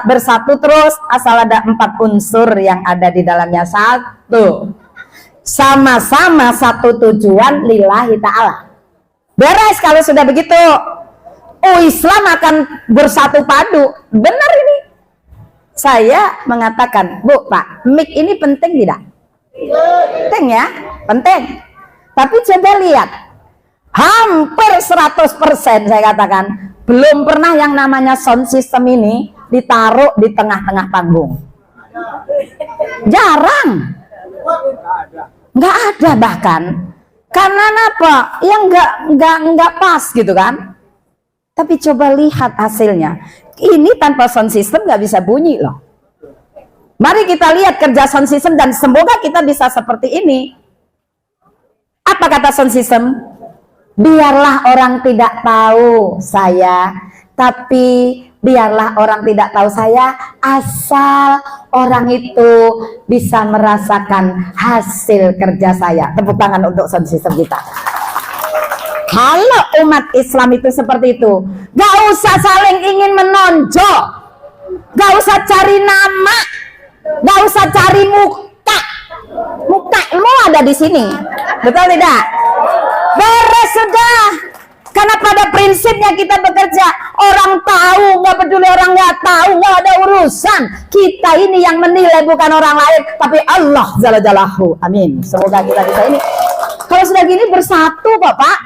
bersatu terus asal ada 4 unsur yang ada di dalamnya. Satu, sama-sama satu tujuan lillahi ta'ala. Beres kalau sudah begitu. Islam akan bersatu padu. Benar ini. Saya mengatakan, Bu, Pak, mic ini penting tidak? Penting ya? Penting. Tapi coba lihat, hampir 100% saya katakan, belum pernah yang namanya sound system ini ditaruh di tengah-tengah panggung. Jarang. Nggak ada bahkan. Karena apa? Yang nggak pas gitu kan. Tapi coba lihat hasilnya. Ini tanpa sound system nggak bisa bunyi loh. Mari kita lihat kerja sound system dan semoga kita bisa seperti ini. Apa kata sound system? Biarlah orang tidak tahu saya, tapi biarlah orang tidak tahu saya, asal orang itu bisa merasakan hasil kerja saya. Tepuk tangan untuk sound system kita. Kalau umat Islam itu seperti itu, gak usah saling ingin menonjol, gak usah cari nama, gak usah cari muka. Mukamu ada di sini, betul tidak? Beres sudah. Karena pada prinsipnya kita bekerja, orang tahu nggak peduli, orang nggak tahu nggak ada urusan. Kita ini yang menilai bukan orang lain, tapi Allah Jalla Jalaluhu. Amin. Semoga kita bisa ini. Kalau sudah gini bersatu, Bapak.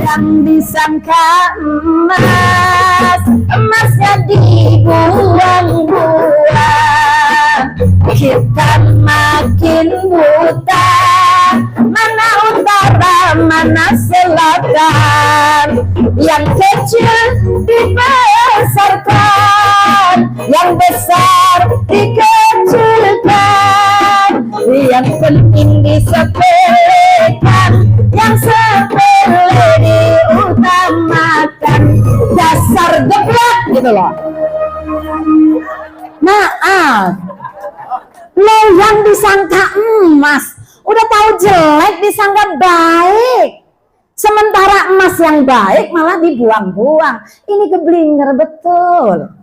Yang disangka emas, emasnya dibuang-buang. Kita makin buta, mana utara, mana selatan. Yang kecil dibesarkan, yang besar dikecilkan. Yang penting disepelekan, yang sepele diutamakan. Dasar geblek gitu loh. Maaf, lo yang disangka emas udah tahu jelek disangka baik, sementara emas yang baik malah dibuang-buang. Ini keblinger betul.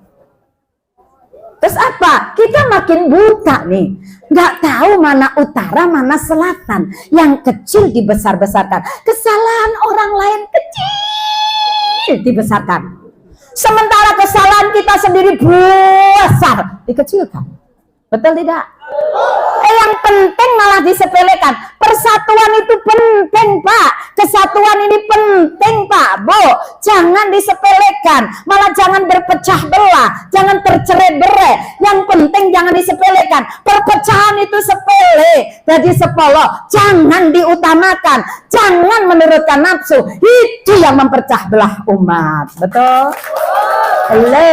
Terus apa? Kita makin buta nih, nggak tahu mana utara, mana selatan. Yang kecil dibesar-besarkan, kesalahan orang lain kecil dibesarkan, sementara kesalahan kita sendiri besar dikecilkan. Betul tidak? Yang penting malah disepelekan. Persatuan itu penting, Pak. Kesatuan ini penting, Pak, Bu. Jangan disepelekan, malah jangan berpecah belah, jangan tercerai-berai. Yang penting jangan disepelekan. Perpecahan itu sepele, jadi sepolo. Jangan diutamakan, jangan menurutkan nafsu. Itu yang mempercah belah umat. Betul? Halo.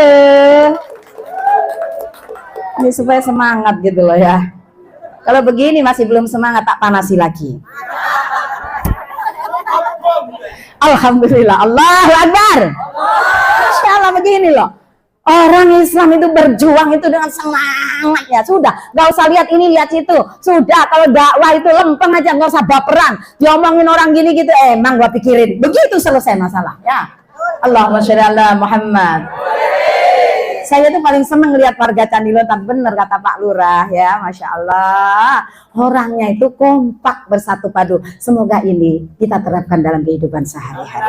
Ini supaya semangat gitu loh ya. Kalau begini masih belum semangat, tak panasi lagi. Alhamdulillah, Allahu Akbar. Masya Allah begini loh. Orang Islam itu berjuang itu dengan semangat ya. Sudah, gak usah lihat ini lihat situ. Sudah, kalau dakwah itu lempeng aja, gak usah baperan. Diomongin orang gini gitu, emang gua pikirin. Begitu selesai masalah ya. Allahumma sholli ala Muhammad. Saya tuh paling seneng lihat warga Candilontar, bener kata Pak Lurah ya, Masya Allah. Orangnya itu kompak, bersatu padu. Semoga ini kita terapkan dalam kehidupan sehari-hari.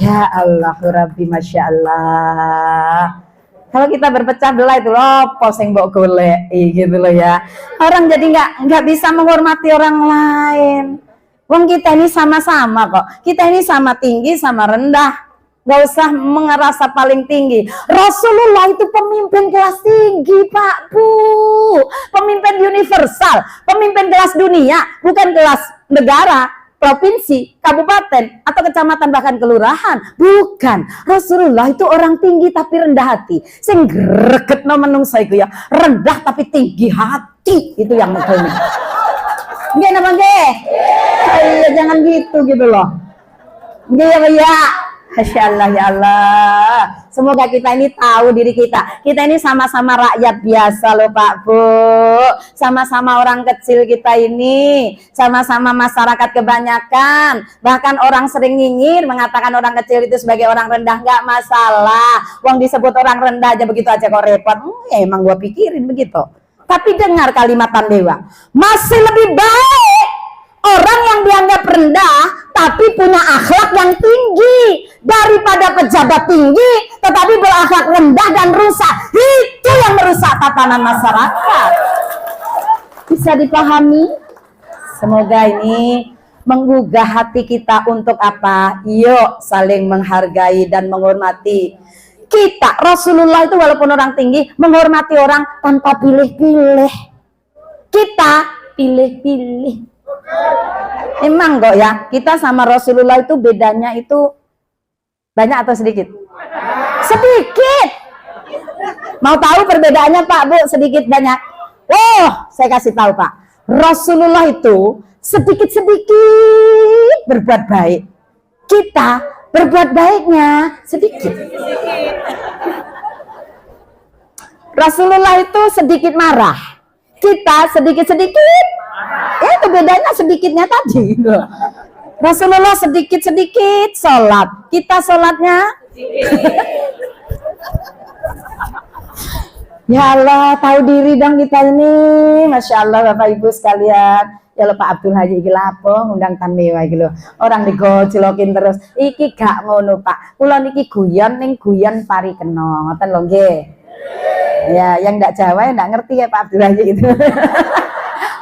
Ya Allah, Rabbi, Masya Allah. Kalau kita berpecah belah itu loh, poseng mbok golek gitu loh ya. Orang jadi nggak bisa menghormati orang lain. Wong kita ini sama-sama kok. Kita ini sama tinggi, sama rendah. Gak usah merasa paling tinggi. Rasulullah itu pemimpin kelas tinggi, Pak, Bu. Pemimpin universal, pemimpin kelas dunia, bukan kelas negara, provinsi, kabupaten, atau kecamatan, bahkan kelurahan. Bukan. Rasulullah itu orang tinggi tapi rendah hati. Sing gregetno menungso iku ya, rendah tapi tinggi hati. Itu yang mengkoni. Nggih napa nggih? Iya, jangan gitu loh. Nggih ya. Masya Allah ya Allah. Semoga kita ini tahu diri kita. Kita ini sama-sama rakyat biasa loh Pak Bu. Sama-sama orang kecil kita ini. Sama-sama masyarakat kebanyakan. Bahkan orang sering nyinyir mengatakan orang kecil itu sebagai orang rendah. Nggak masalah. Wong disebut orang rendah aja begitu aja kok repot. Emang gua pikirin begitu. Tapi dengar kalimat Dewa. Masih lebih baik orang yang dianggap rendah tapi punya akhlak yang tinggi daripada pejabat tinggi tetapi berakhlak rendah dan rusak. Itu yang merusak tatanan masyarakat. Bisa dipahami? Semoga ini menggugah hati kita untuk apa? Yuk saling menghargai dan menghormati. Kita Rasulullah itu walaupun orang tinggi menghormati orang tanpa pilih-pilih. Kita pilih-pilih. Emang kok ya, kita sama Rasulullah itu bedanya itu banyak atau sedikit? Sedikit. Mau tahu perbedaannya Pak Bu? Sedikit banyak? Oh, saya kasih tahu Pak. Rasulullah itu sedikit-sedikit berbuat baik. Kita berbuat baiknya sedikit. Rasulullah itu sedikit marah. Kita sedikit-sedikit. Itu bedanya sedikitnya tadi. Rasulullah sedikit-sedikit sholat. Kita sholatnya ya Allah, tahu diri dong kita ini. Masya Allah Bapak Ibu sekalian. Ya lho Pak Abdul Haji iki lapo ngundang Tamewa iki lho. Orang digojlokin terus. Iki gak ngono Pak. Kula niki guyon ning guyon parikena. Ngoten lho nggih. Ya, yang ndak Jawa ya ndak ngerti ya Pak Abdul Haji itu.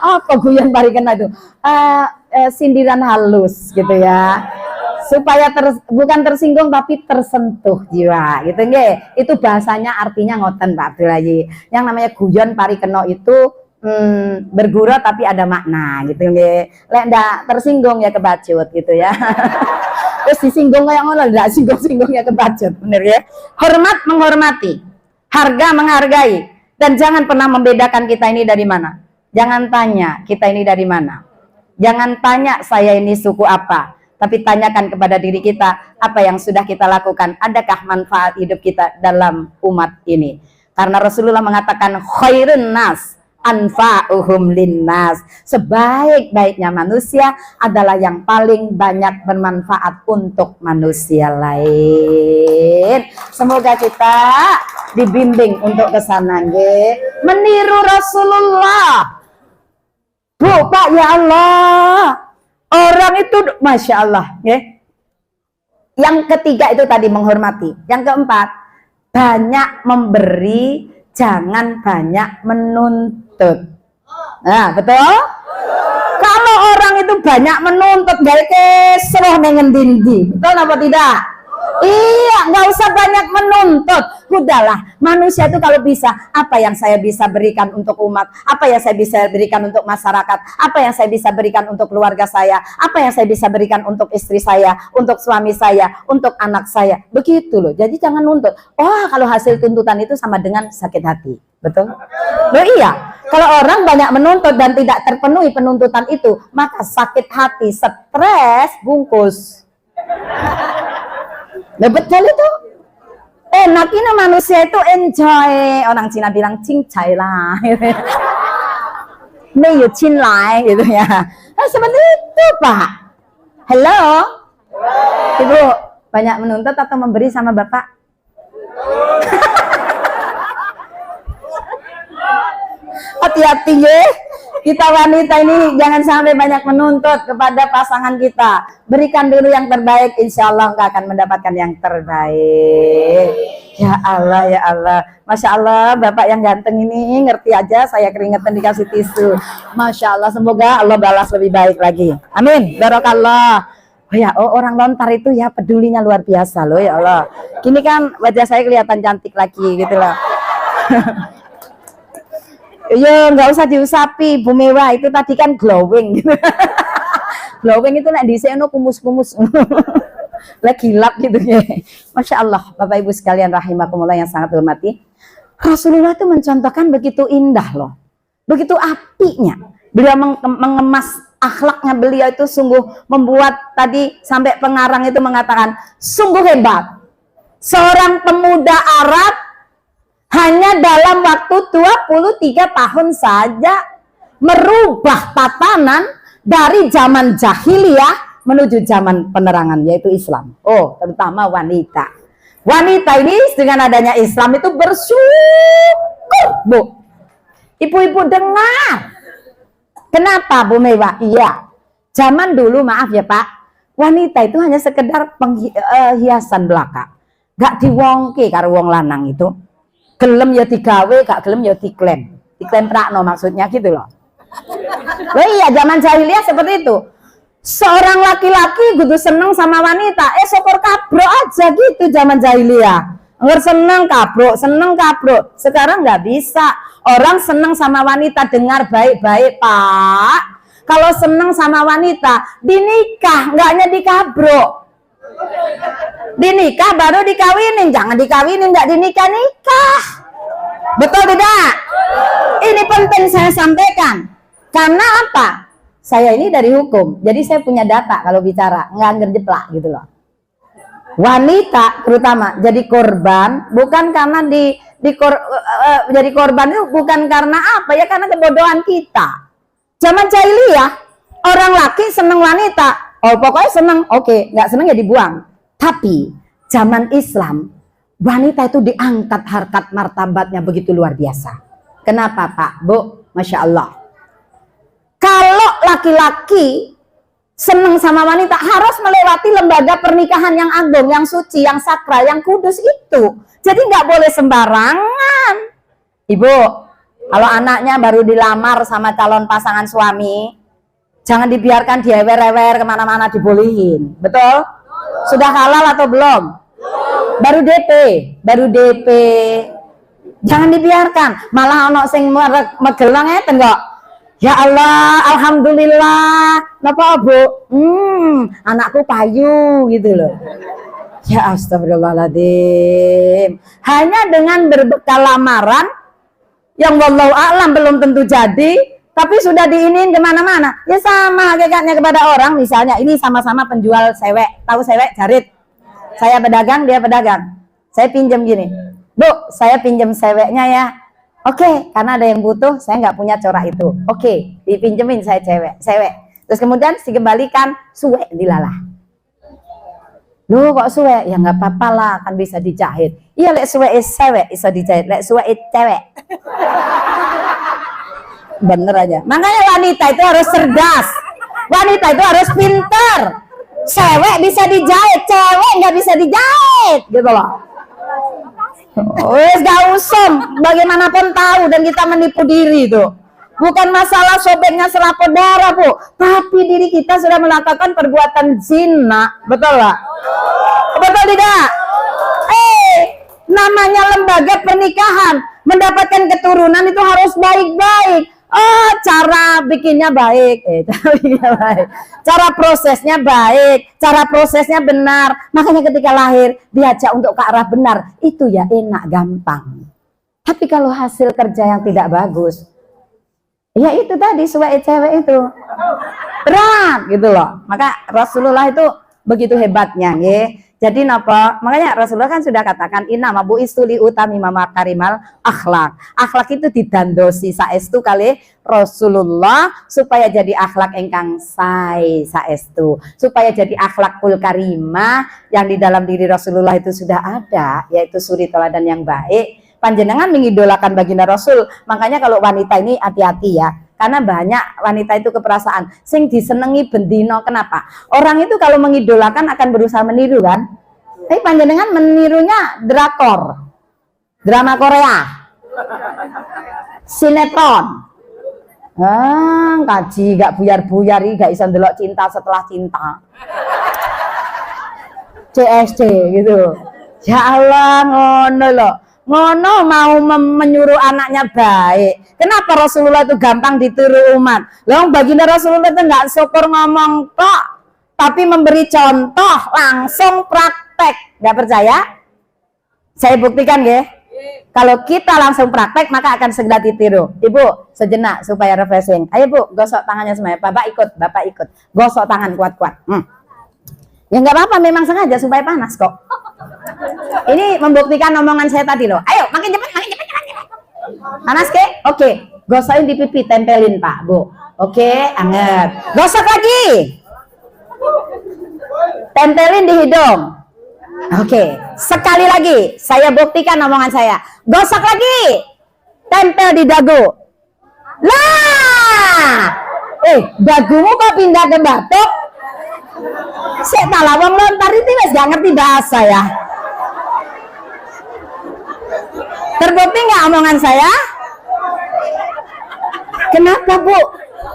Apa guyon parikena itu? Sindiran halus gitu ya. Supaya bukan tersinggung tapi tersentuh jiwa gitu nggih. Itu bahasanya artinya ngoten Pak Abdul Haji. Yang namanya guyon parikena itu bergurau tapi ada makna gitu nggih. Lek ndak tersinggung ya kebacut gitu ya. Terus disinggung kayak ngono ndak singgung-singgung ya kebacut, bener ya. Hormat menghormati, harga menghargai, dan jangan pernah membedakan kita ini dari mana. Jangan tanya kita ini dari mana. Jangan tanya saya ini suku apa. Tapi tanyakan kepada diri kita apa yang sudah kita lakukan. Adakah manfaat hidup kita dalam umat ini? Karena Rasulullah mengatakan khairun nas anfa'uhum linnas. Sebaik-baiknya manusia adalah yang paling banyak bermanfaat untuk manusia lain. Semoga kita dibimbing untuk ke sana nggih. Meniru Rasulullah. Bu, Pak, ya Allah. Orang itu Masya Allah ya. Yang ketiga itu tadi menghormati. Yang keempat, banyak memberi, jangan banyak menuntut. Nah, betul? Kalau orang itu banyak menuntut, baik kesroh mengendindi. Betul apa tidak? Iya, nggak usah banyak menuntut. Udahlah, manusia itu kalau bisa, apa yang saya bisa berikan untuk umat, apa yang saya bisa berikan untuk masyarakat, apa yang saya bisa berikan untuk keluarga saya, apa yang saya bisa berikan untuk istri saya, untuk suami saya, untuk anak saya. Begitu loh. Jadi jangan nuntut. Oh, kalau hasil tuntutan itu sama dengan sakit hati. Betul? Loh iya. Kalau orang banyak menuntut dan tidak terpenuhi penuntutan itu, maka sakit hati, stres, bungkus. Nah, betul itu. Enak ini manusia itu enjoy. Orang Cina bilang cincai lah. Nih cinlai gitu ya. Nah, seperti itu Pak. Halo. Ibu banyak menuntut atau memberi sama Bapak? Hati-hati ya. Kita wanita ini jangan sampai banyak menuntut kepada pasangan kita. Berikan dulu yang terbaik, insya Allah engkau akan mendapatkan yang terbaik. Ya Allah, ya Allah. Masya Allah, Bapak yang ganteng ini ngerti aja saya keringetan dikasih tisu. Masya Allah, semoga Allah balas lebih baik lagi. Amin. Barokallah. Oh ya, orang lontar itu ya pedulinya luar biasa loh ya Allah. Kini kan wajah saya kelihatan cantik lagi gitu loh. Ya nggak usah diusapi Bu Mewah, itu tadi kan glowing gitu. Glowing itu nek dhisik ono kumus-kumus. Lagi lap gitu ya. Masya Allah, Bapak Ibu sekalian rahimakumullah yang sangat hormati. Rasulullah itu mencontohkan begitu indah loh. Begitu apinya. Beliau mengemas akhlaknya, beliau itu sungguh membuat, tadi sampai pengarang itu mengatakan sungguh hebat. Seorang pemuda Arab hanya dalam waktu 23 tahun saja merubah tatanan dari zaman jahiliyah menuju zaman penerangan, yaitu Islam. Oh, terutama wanita. Wanita ini dengan adanya Islam itu bersyukur, Bu. Ibu-ibu dengar. Kenapa, Bu Mewah? Iya, zaman dulu, maaf ya Pak, wanita itu hanya sekedar hiasan belaka. Gak diwongke karo wong lanang itu. Gelem ya digawe, gak gelem ya diklaim. Diklaim prakno maksudnya gitu loh. Loh iya, zaman jahiliyah seperti itu. Seorang laki-laki kudu seneng sama wanita, syukur kabrok aja gitu zaman jahiliyah. Seneng kabrok. Sekarang nggak bisa. Orang seneng sama wanita, dengar baik-baik Pak. Kalau seneng sama wanita, dinikah, nggaknya dikabrok. Dinikah baru dikawinin, jangan dikawinin nggak dinikah-nikah. Betul tidak? Ini penting saya sampaikan. Karena apa? Saya ini dari hukum, jadi saya punya data kalau bicara, nggak ngerjeplak gitu loh. Wanita terutama jadi korban bukan karena jadi korban itu bukan karena apa ya, karena kebodohan kita. Zaman jahiliyah orang laki seneng wanita, oh pokoknya seneng, oke, nggak seneng ya dibuang. Tapi zaman Islam wanita itu diangkat harkat martabatnya begitu luar biasa. Kenapa Pak, Bu? Masya Allah. Kalau laki-laki seneng sama wanita harus melewati lembaga pernikahan yang agung, yang suci, yang sakral, yang kudus itu. Jadi nggak boleh sembarangan. Ibu, kalau anaknya baru dilamar sama calon pasangan suami, jangan dibiarkan dia ewer-ewer kemana-mana, dibolehin. Betul? Sudah halal atau belum? Baru DP. Jangan dibiarkan. Malah ono sing megelang enggak. Ya Allah, alhamdulillah. Napa Bu? Anakku payu gitu loh. Ya astagfirullahaladzim. Hanya dengan berbekal lamaran yang wallahu a'lam belum tentu jadi, tapi sudah diinin kemana-mana. Ya sama hakikatnya kepada orang. Misalnya ini sama-sama penjual sewek. Tahu sewek jarit? Saya pedagang, dia pedagang. Saya pinjam gini. Bu, saya pinjam seweknya ya. Oke, karena ada yang butuh, saya nggak punya corak itu. Oke, dipinjemin saya sewek. Terus kemudian dikembalikan, suwek dilalah. Loh kok suwek? Ya nggak apa-apa lah, kan bisa dijahit. Iya, lek suwek sewek bisa dijahit, lek suwek cewek. Bener aja. Makanya wanita itu harus cerdas. Wanita itu harus pintar. Cewek bisa dijahit, cewek nggak bisa dijahit, gitu loh. Wes gak usum, bagaimanapun tahu dan kita menipu diri itu. Bukan masalah sobeknya selaput darah Bu, tapi diri kita sudah melakukan perbuatan zina, betul lah? Betul tidak? Namanya lembaga pernikahan, mendapatkan keturunan itu harus baik-baik. Oh, cara bikinnya baik, cara prosesnya baik, cara prosesnya benar. Makanya ketika lahir diajak untuk ke arah benar, itu ya enak, gampang. Tapi kalau hasil kerja yang tidak bagus, ya itu tadi suwek cewek itu berat gitu loh. Maka Rasulullah itu begitu hebatnya, nggih. Jadi napa? Makanya Rasulullah kan sudah katakan inna mabu istuli utami mama karimal akhlak. Akhlak itu didandosi saestu kali Rasulullah supaya jadi akhlak engkang saestu, supaya jadi akhlakul karimah yang di dalam diri Rasulullah itu sudah ada, yaitu suri teladan yang baik. Panjenengan mengidolakan baginda Rasul. Makanya kalau wanita ini hati-hati ya. Karena banyak wanita itu keperasaan sing disenengi bendino. Kenapa? Orang itu kalau mengidolakan akan berusaha meniru kan. Tapi panjenengan menirunya drakor, drama Korea, sinetron. Kaji gak buyar-buyar, gak bisa ndelok cinta setelah cinta. CSC gitu. Ya Allah, ngono loh. Ngono mau menyuruh anaknya baik. Kenapa Rasulullah itu gampang ditiru umat? Lah baginda Rasulullah itu nggak syukur ngomong tok, tapi memberi contoh langsung praktek. Nggak percaya? Saya buktikan ya. Kalau kita langsung praktek maka akan segera ditiru. Ibu, sejenak supaya refreshing. Ayo Bu, gosok tangannya semuanya. Bapak ikut. Gosok tangan kuat-kuat. Ya nggak apa-apa, memang sengaja supaya panas kok. Ini membuktikan omongan saya tadi loh. Ayo, makin cepat. Panas ke? Oke. Gosokin di pipi, tempelin Pak, Bu. Oke, anget. Gosok lagi. Tempelin di hidung. Oke, sekali lagi saya buktikan omongan saya. Gosok lagi. Tempel di dagu. Lah. Dagumu kok pindah ke batuk? Saya tak lawang lontar itu wes gak ngerti bahasa ya. Terbukti nggak omongan saya? Kenapa Bu?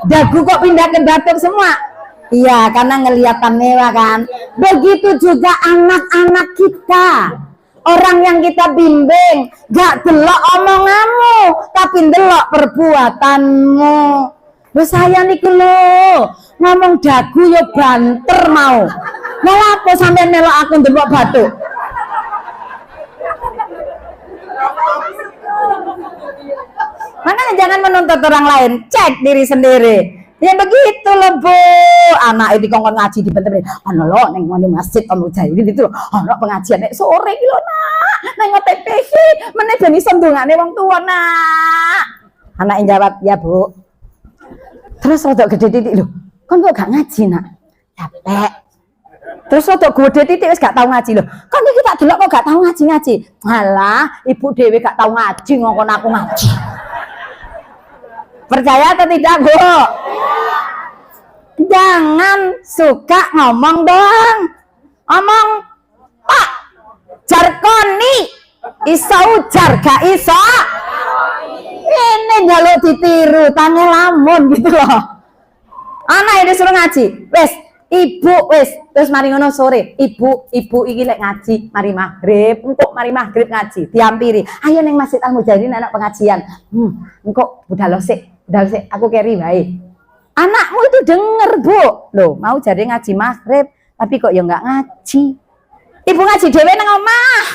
Dagu kok pindah ke batuk semua? Iya, karena ngeliatan mewah kan. Begitu juga anak-anak kita. Orang yang kita bimbing, gak delok omonganmu, tapi delok perbuatanmu. Loh saya niku lho, ngomong dagu yo banter mau. Malah apa sampean melok aku ndelok batuk? Makanya jangan menuntut orang lain, cek diri sendiri. Ya begitu loh Bu. Anak itu kongkon ngaji di bentar. Ano lo neng mau masjid kamu jadi gitu loh. Ano pengajian nek sore iki lho nak. Neng TPH meneh ben iso ndongane wong tuwa nak. Anak yang jawab, "Ya Bu." Terus rodok gede titik lho. Kon kok gak ngaji nak? Capek. Terus rodok gede titik wis gak tau ngaji lho. Kon iki tak delok kok gak tau ngaji-ngaji. Halah, ibu dhewe gak tau ngaji ngongkon aku ngaji. Percaya atau tidak Bu? Jangan suka ngomong doang. Ngomong Pak jarkoni iso ujar gak iso. Ini jaluk ditiru tanya lamun gitu loh. Anak ini disuruh ngaji. Wes ibu wes terus mari ngono sore. Ibu iki lek ngaji mari maghrib. Engkok mari maghrib ngaji diampiri. Ayo neng Masjid Al Mujahidin anak pengajian. Engkok budal sik aku carry baik. Anakmu itu denger Bu. Loh mau jadi ngaji maghrib tapi kok ya nggak ngaji. Ibu ngaji dhewe nang omah.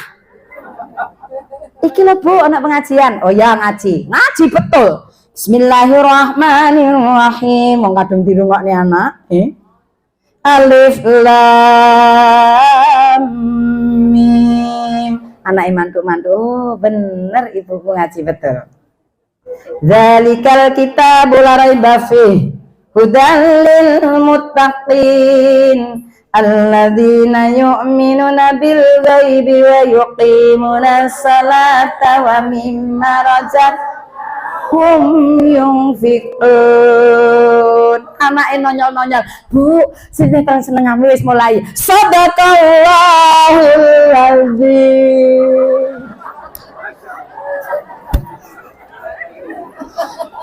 Iki lho Bu anak pengajian. Oh ya ngaji betul. Bismillahirrahmanirrahim. Wong kadung dirungokne anak. Alif lam mim. Anak mantuk-mantuk. Oh bener ibuku ngaji betul. Zalikal kitabul la raiba fih hudan lil muttaqin alladzina yu'minuna bil ghaibi wa yuqimuna salata wa mimma razaqhum yunfiqun. Anake nonyol-nonyol, Bu, sinetron senengamu wis mulai. Shadaqallahul azim.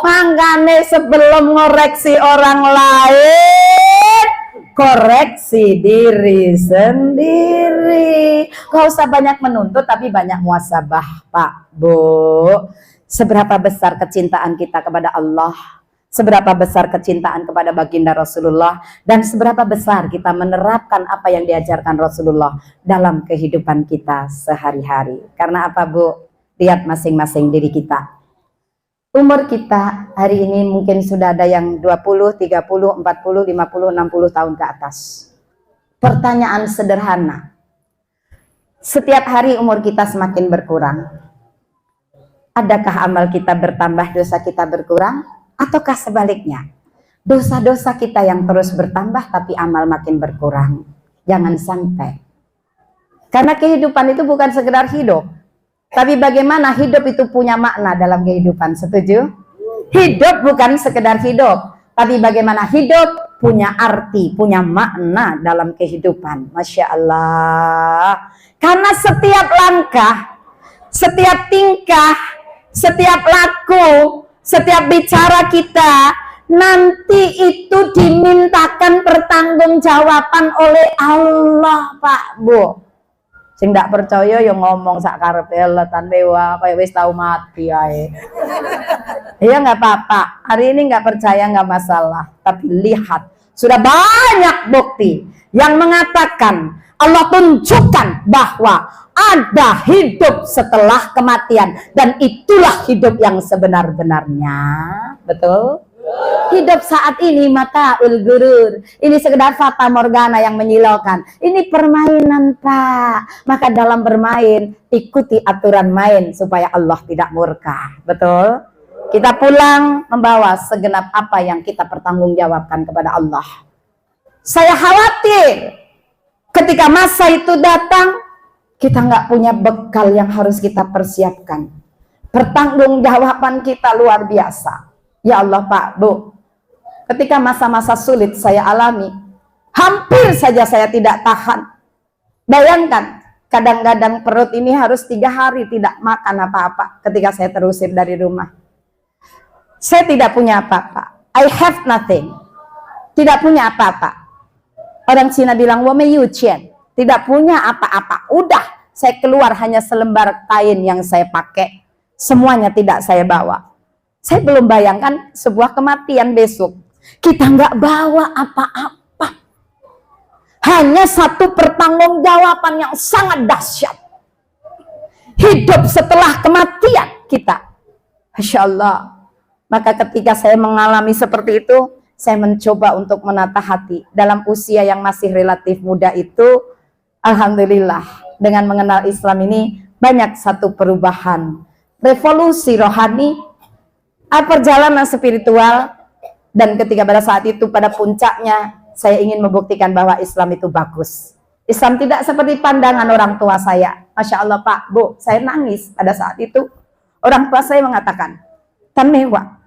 Makanya sebelum ngoreksi orang lain, koreksi diri sendiri. Gak usah banyak menuntut, tapi banyak muhasabah, Pak, Bu. Seberapa besar kecintaan kita kepada Allah, seberapa besar kecintaan kepada baginda Rasulullah, dan seberapa besar kita menerapkan apa yang diajarkan Rasulullah dalam kehidupan kita sehari-hari. Karena apa, Bu? Lihat masing-masing diri kita. Umur kita hari ini mungkin sudah ada yang 20, 30, 40, 50, 60 tahun ke atas. Pertanyaan sederhana. Setiap hari umur kita semakin berkurang. Adakah amal kita bertambah, dosa kita berkurang? Ataukah sebaliknya? Dosa-dosa kita yang terus bertambah tapi amal makin berkurang. Jangan sampai. Karena kehidupan itu bukan sekedar hidup. Tapi bagaimana hidup itu punya makna dalam kehidupan, setuju? Hidup bukan sekedar hidup, tapi bagaimana hidup punya arti, punya makna dalam kehidupan. Masya Allah. Karena setiap langkah, setiap tingkah, setiap laku, setiap bicara kita, nanti itu dimintakan pertanggungjawaban oleh Allah, Pak, Bu. Sing ndak percaya yang ngomong sak karepe letan mewah kayak wis tau mati ae. Iya nggak apa-apa. Hari ini nggak percaya nggak masalah. Tapi lihat, sudah banyak bukti yang mengatakan Allah tunjukkan bahwa ada hidup setelah kematian, dan itulah hidup yang sebenar-benarnya. Betul? Hidup saat ini mataul gurur. Ini sekedar fata morgana yang menyilaukan. Ini permainan, Pak. Maka dalam bermain, ikuti aturan main supaya Allah tidak murka. Betul? Kita pulang membawa segenap apa yang kita pertanggungjawabkan kepada Allah. Saya khawatir ketika masa itu datang, kita nggak punya bekal yang harus kita persiapkan. Pertanggungjawaban kita luar biasa. Ya Allah, Pak, Bu, ketika masa-masa sulit saya alami, hampir saja saya tidak tahan. Bayangkan, kadang-kadang perut ini harus 3 hari tidak makan apa-apa ketika saya terusir dari rumah. Saya tidak punya apa-apa. I have nothing. Tidak punya apa-apa. Orang Cina bilang, "Wo mei yu qian." Tidak punya apa-apa. Udah, saya keluar hanya selembar kain yang saya pakai. Semuanya tidak saya bawa. Saya belum bayangkan sebuah kematian besok. Kita nggak bawa apa-apa. Hanya satu pertanggungjawaban yang sangat dahsyat. Hidup setelah kematian kita. Masya Allah. Maka ketika saya mengalami seperti itu, saya mencoba untuk menata hati. Dalam usia yang masih relatif muda itu, alhamdulillah, dengan mengenal Islam ini, banyak satu perubahan. Revolusi rohani, perjalanan spiritual, dan ketika pada saat itu, pada puncaknya, saya ingin membuktikan bahwa Islam itu bagus. Islam tidak seperti pandangan orang tua saya. Masya Allah, Pak, Bu, saya nangis pada saat itu. Orang tua saya mengatakan, "Tan Mewah,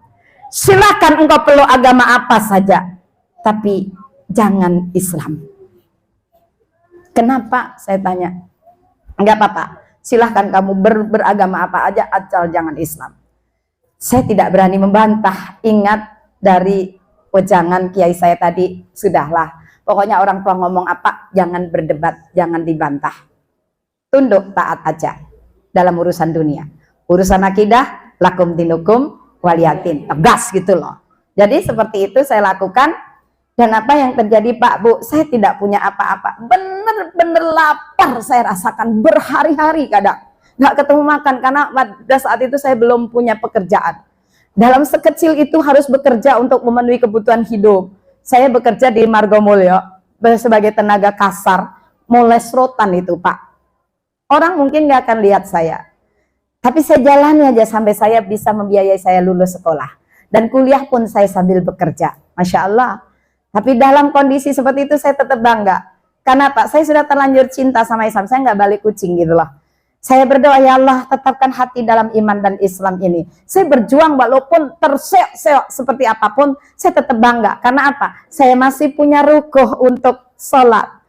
silakan engkau peluk agama apa saja, tapi jangan Islam." Kenapa? Saya tanya. Enggak apa-apa, silahkan kamu beragama apa aja, asal jangan Islam. Saya tidak berani membantah. Ingat dari wejangan kiai saya tadi, sudahlah. Pokoknya orang tua ngomong apa, jangan berdebat, jangan dibantah. Tunduk, taat aja dalam urusan dunia. Urusan akidah, lakum dinukum waliyatin. Tegas gitu loh. Jadi seperti itu saya lakukan. Dan apa yang terjadi, Pak, Bu, saya tidak punya apa-apa. Bener-bener lapar saya rasakan berhari-hari kadang. Nggak ketemu makan karena pada saat itu saya belum punya pekerjaan. Dalam sekecil itu harus bekerja untuk memenuhi kebutuhan hidup. Saya bekerja di Margomulyo sebagai tenaga kasar, moles rotan itu, Pak. Orang mungkin nggak akan lihat saya. Tapi saya jalani aja sampai saya bisa membiayai saya lulus sekolah. Dan kuliah pun saya sambil bekerja. Masya Allah. Tapi dalam kondisi seperti itu saya tetap bangga. Karena Pak, saya sudah terlanjur cinta sama Islam. Saya nggak balik kucing gitu loh. Saya berdoa, ya Allah, tetapkan hati dalam iman dan Islam ini. Saya berjuang walaupun terseok-seok seperti apapun, saya tetap bangga. Karena apa? Saya masih punya rukuh untuk sholat.